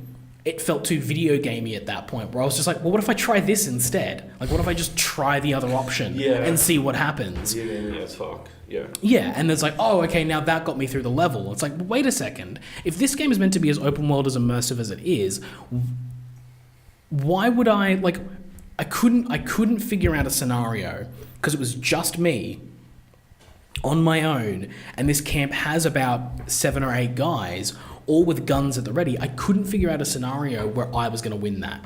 it felt too video gamey at that point, where I was just like, well, what if I try this instead? Like, what if I just try the other option and see what happens? Yeah, it's fuck. Yeah. Yeah, and it's like, oh, okay, now that got me through the level. It's like, wait a second. If this game is meant to be as open world, as immersive as it is, why would I, like, I couldn't figure out a scenario because it was just me on my own, and this camp has about 7 or 8 guys, all with guns at the ready. I couldn't figure out a scenario where I was going to win that.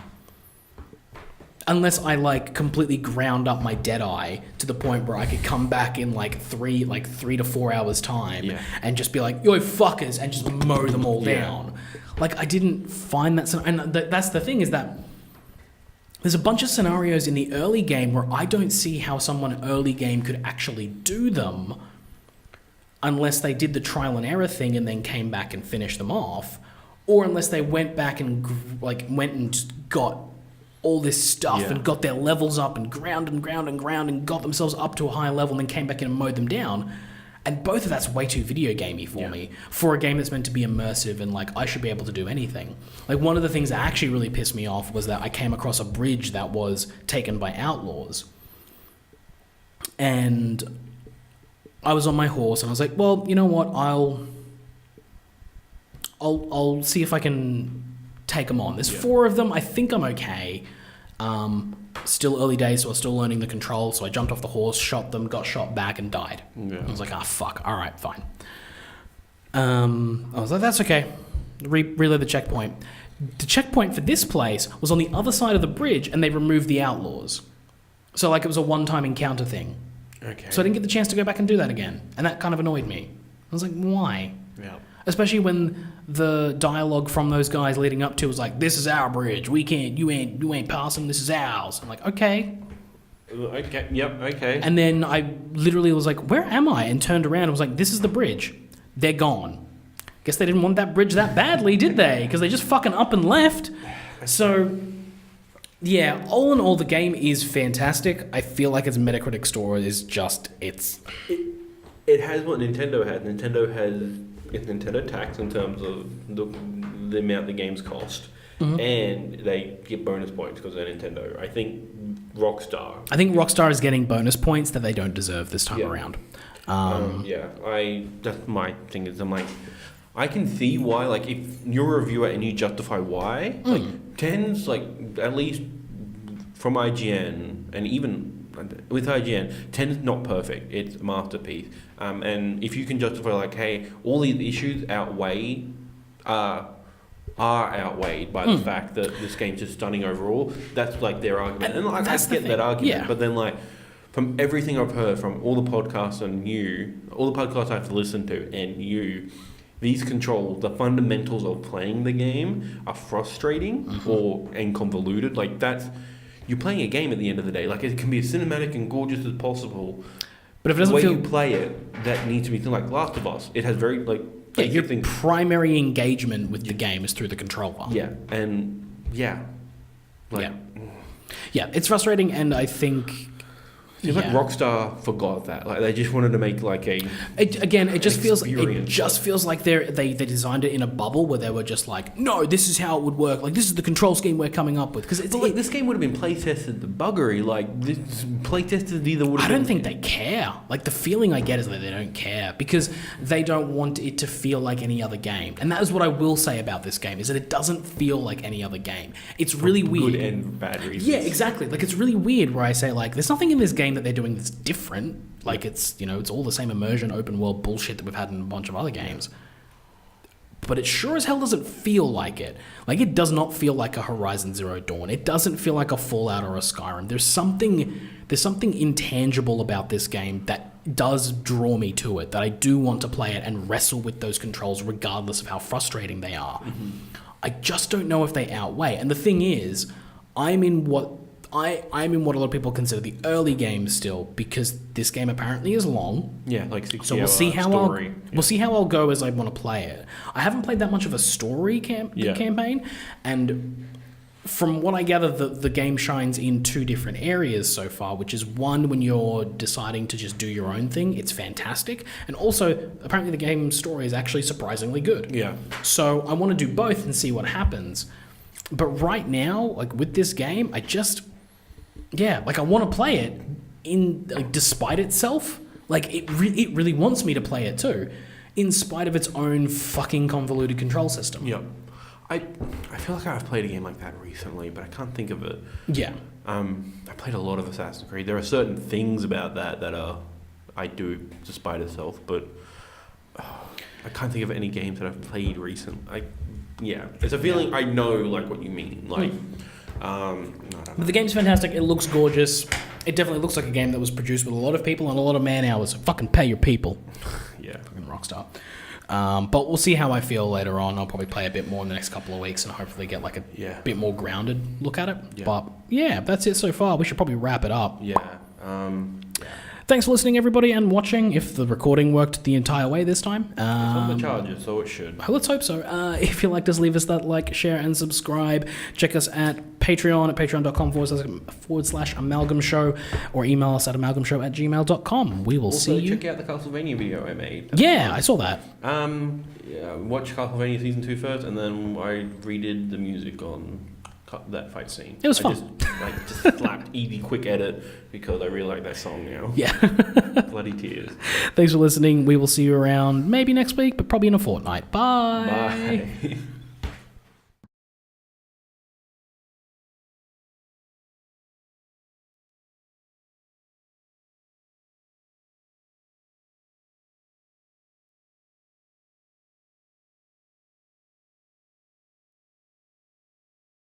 Unless I like completely ground up my Deadeye to the point where I could come back in like 3 to 4 hours time and just be like, yo, fuckers, and just mow them all down. Like, I didn't find that. And that's the thing, is that there's a bunch of scenarios in the early game where I don't see how someone early game could actually do them unless they did the trial and error thing and then came back and finished them off, or unless they went back and went and got all this stuff and got their levels up and ground and got themselves up to a higher level and then came back in and mowed them down. And both of that's way too video gamey for me, for a game that's meant to be immersive and like I should be able to do anything. Like, one of the things that actually really pissed me off was that I came across a bridge that was taken by outlaws, and I was on my horse and I was like, well, you know what, I'll see if I can take them on. There's 4 of them. I think I'm okay. Still early days, so I was still learning the controls, so I jumped off the horse, shot them, got shot back, and died. I was like, fuck, all right, fine. I was like, that's okay. Reload the checkpoint. The checkpoint for this place was on the other side of the bridge, and they removed the outlaws. So, like, it was a one-time encounter thing. Okay. So I didn't get the chance to go back and do that again, and that kind of annoyed me. I was like, why? Yeah. Especially when the dialogue from those guys leading up to was like, this is our bridge, we can't, you ain't passing, this is ours. I'm like, okay. Okay, yep, okay. And then I literally was like, where am I? And turned around and was like, this is the bridge. They're gone. Guess they didn't want that bridge that badly, did they? Because they just fucking up and left. So, yeah, all in all, the game is fantastic. I feel like its Metacritic score is just, It has what Nintendo had. Nintendo has its Nintendo tax in terms of the amount the games cost, and they get bonus points because they're Nintendo. I think Rockstar is getting bonus points that they don't deserve this time around. That's my thing. Is I'm like, I can see why. Like, if you're a reviewer and you justify why, like 10's like, at least from IGN, and even with IGN, 10's not perfect. It's a masterpiece. And if you can justify, like, hey, all these issues are outweighed by the fact that this game's just stunning overall, that's like their argument. And like, I get that argument, but then like, from everything I've heard from all the podcasts all the podcasts I have to listen to, and these controls, the fundamentals of playing the game are frustrating and convoluted. Like, you're playing a game at the end of the day. Like, it can be as cinematic and gorgeous as possible. But if it doesn't the way you play it, that needs to be like Last of Us. It has very, like, Yeah, your primary engagement with the game is through the controller. Yeah, and yeah. Yeah, it's frustrating, and I think... Seems like Rockstar forgot that. Like they just wanted to make like it just feels like they designed it in a bubble where they were just like, no, this is how it would work. Like this is the control scheme we're coming up with. Because this game would have been play tested the buggery. Like this play tested either would. I don't think they care. Like the feeling I get is that they don't care because they don't want it to feel like any other game. And that is what I will say about this game is that it doesn't feel like any other game. It's really weird. Good and bad reasons. Yeah, exactly. Like it's really weird where I say like, there's nothing in this game that they're doing that's different. Like it's, it's all the same immersion, open world bullshit that we've had in a bunch of other games. But it sure as hell doesn't feel like it. Like it does not feel like a Horizon Zero Dawn. It doesn't feel like a Fallout or a Skyrim. There's something intangible about this game that does draw me to it, that I do want to play it and wrestle with those controls regardless of how frustrating they are. Mm-hmm. I just don't know if they outweigh. And the thing is, I'm in what a lot of people consider the early games still, because this game apparently is long. Yeah, like 60 so we'll see how we'll see how I'll go as I want to play it. I haven't played that much of a story campaign, and from what I gather, the game shines in two different areas so far, which is one, when you're deciding to just do your own thing, it's fantastic, and also apparently the game's story is actually surprisingly good. Yeah. So I want to do both and see what happens. But right now, like with this game, I want to play it despite itself. Like it really wants me to play it too, in spite of its own fucking convoluted control system. Yeah. I feel like I've played a game like that recently, but I can't think of it. Yeah. I played a lot of Assassin's Creed. There are certain things about that I do despite itself, but I can't think of any games that I've played recently. It's a feeling. I know like what you mean. Like, I don't know. But the game's fantastic. It looks gorgeous. It definitely looks like a game that was produced with a lot of people and a lot of man hours. So fucking pay your people. Yeah. Fucking Rockstar. But we'll see how I feel later on. I'll probably play a bit more in the next couple of weeks and hopefully get like a bit more grounded look at it. Yeah. But yeah, that's it so far. We should probably wrap it up. Yeah. Thanks for listening, everybody, and watching. If the recording worked the entire way this time. It's on the charger, so it should. Let's hope so. If you liked us, leave us that like, share, and subscribe. Check us at Patreon at patreon.com/amalgam show, or email us at amalgamshow@gmail.com. We will also, see you. Check out the Castlevania video I made. I saw that. Watch Castlevania Season 2 first, and then I redid the music on that fight scene. It was fun. Just slapped easy quick edit because I really like that song now. Yeah. Bloody tears. Thanks for listening. We will see you around maybe next week, but probably in a fortnight. Bye. Bye.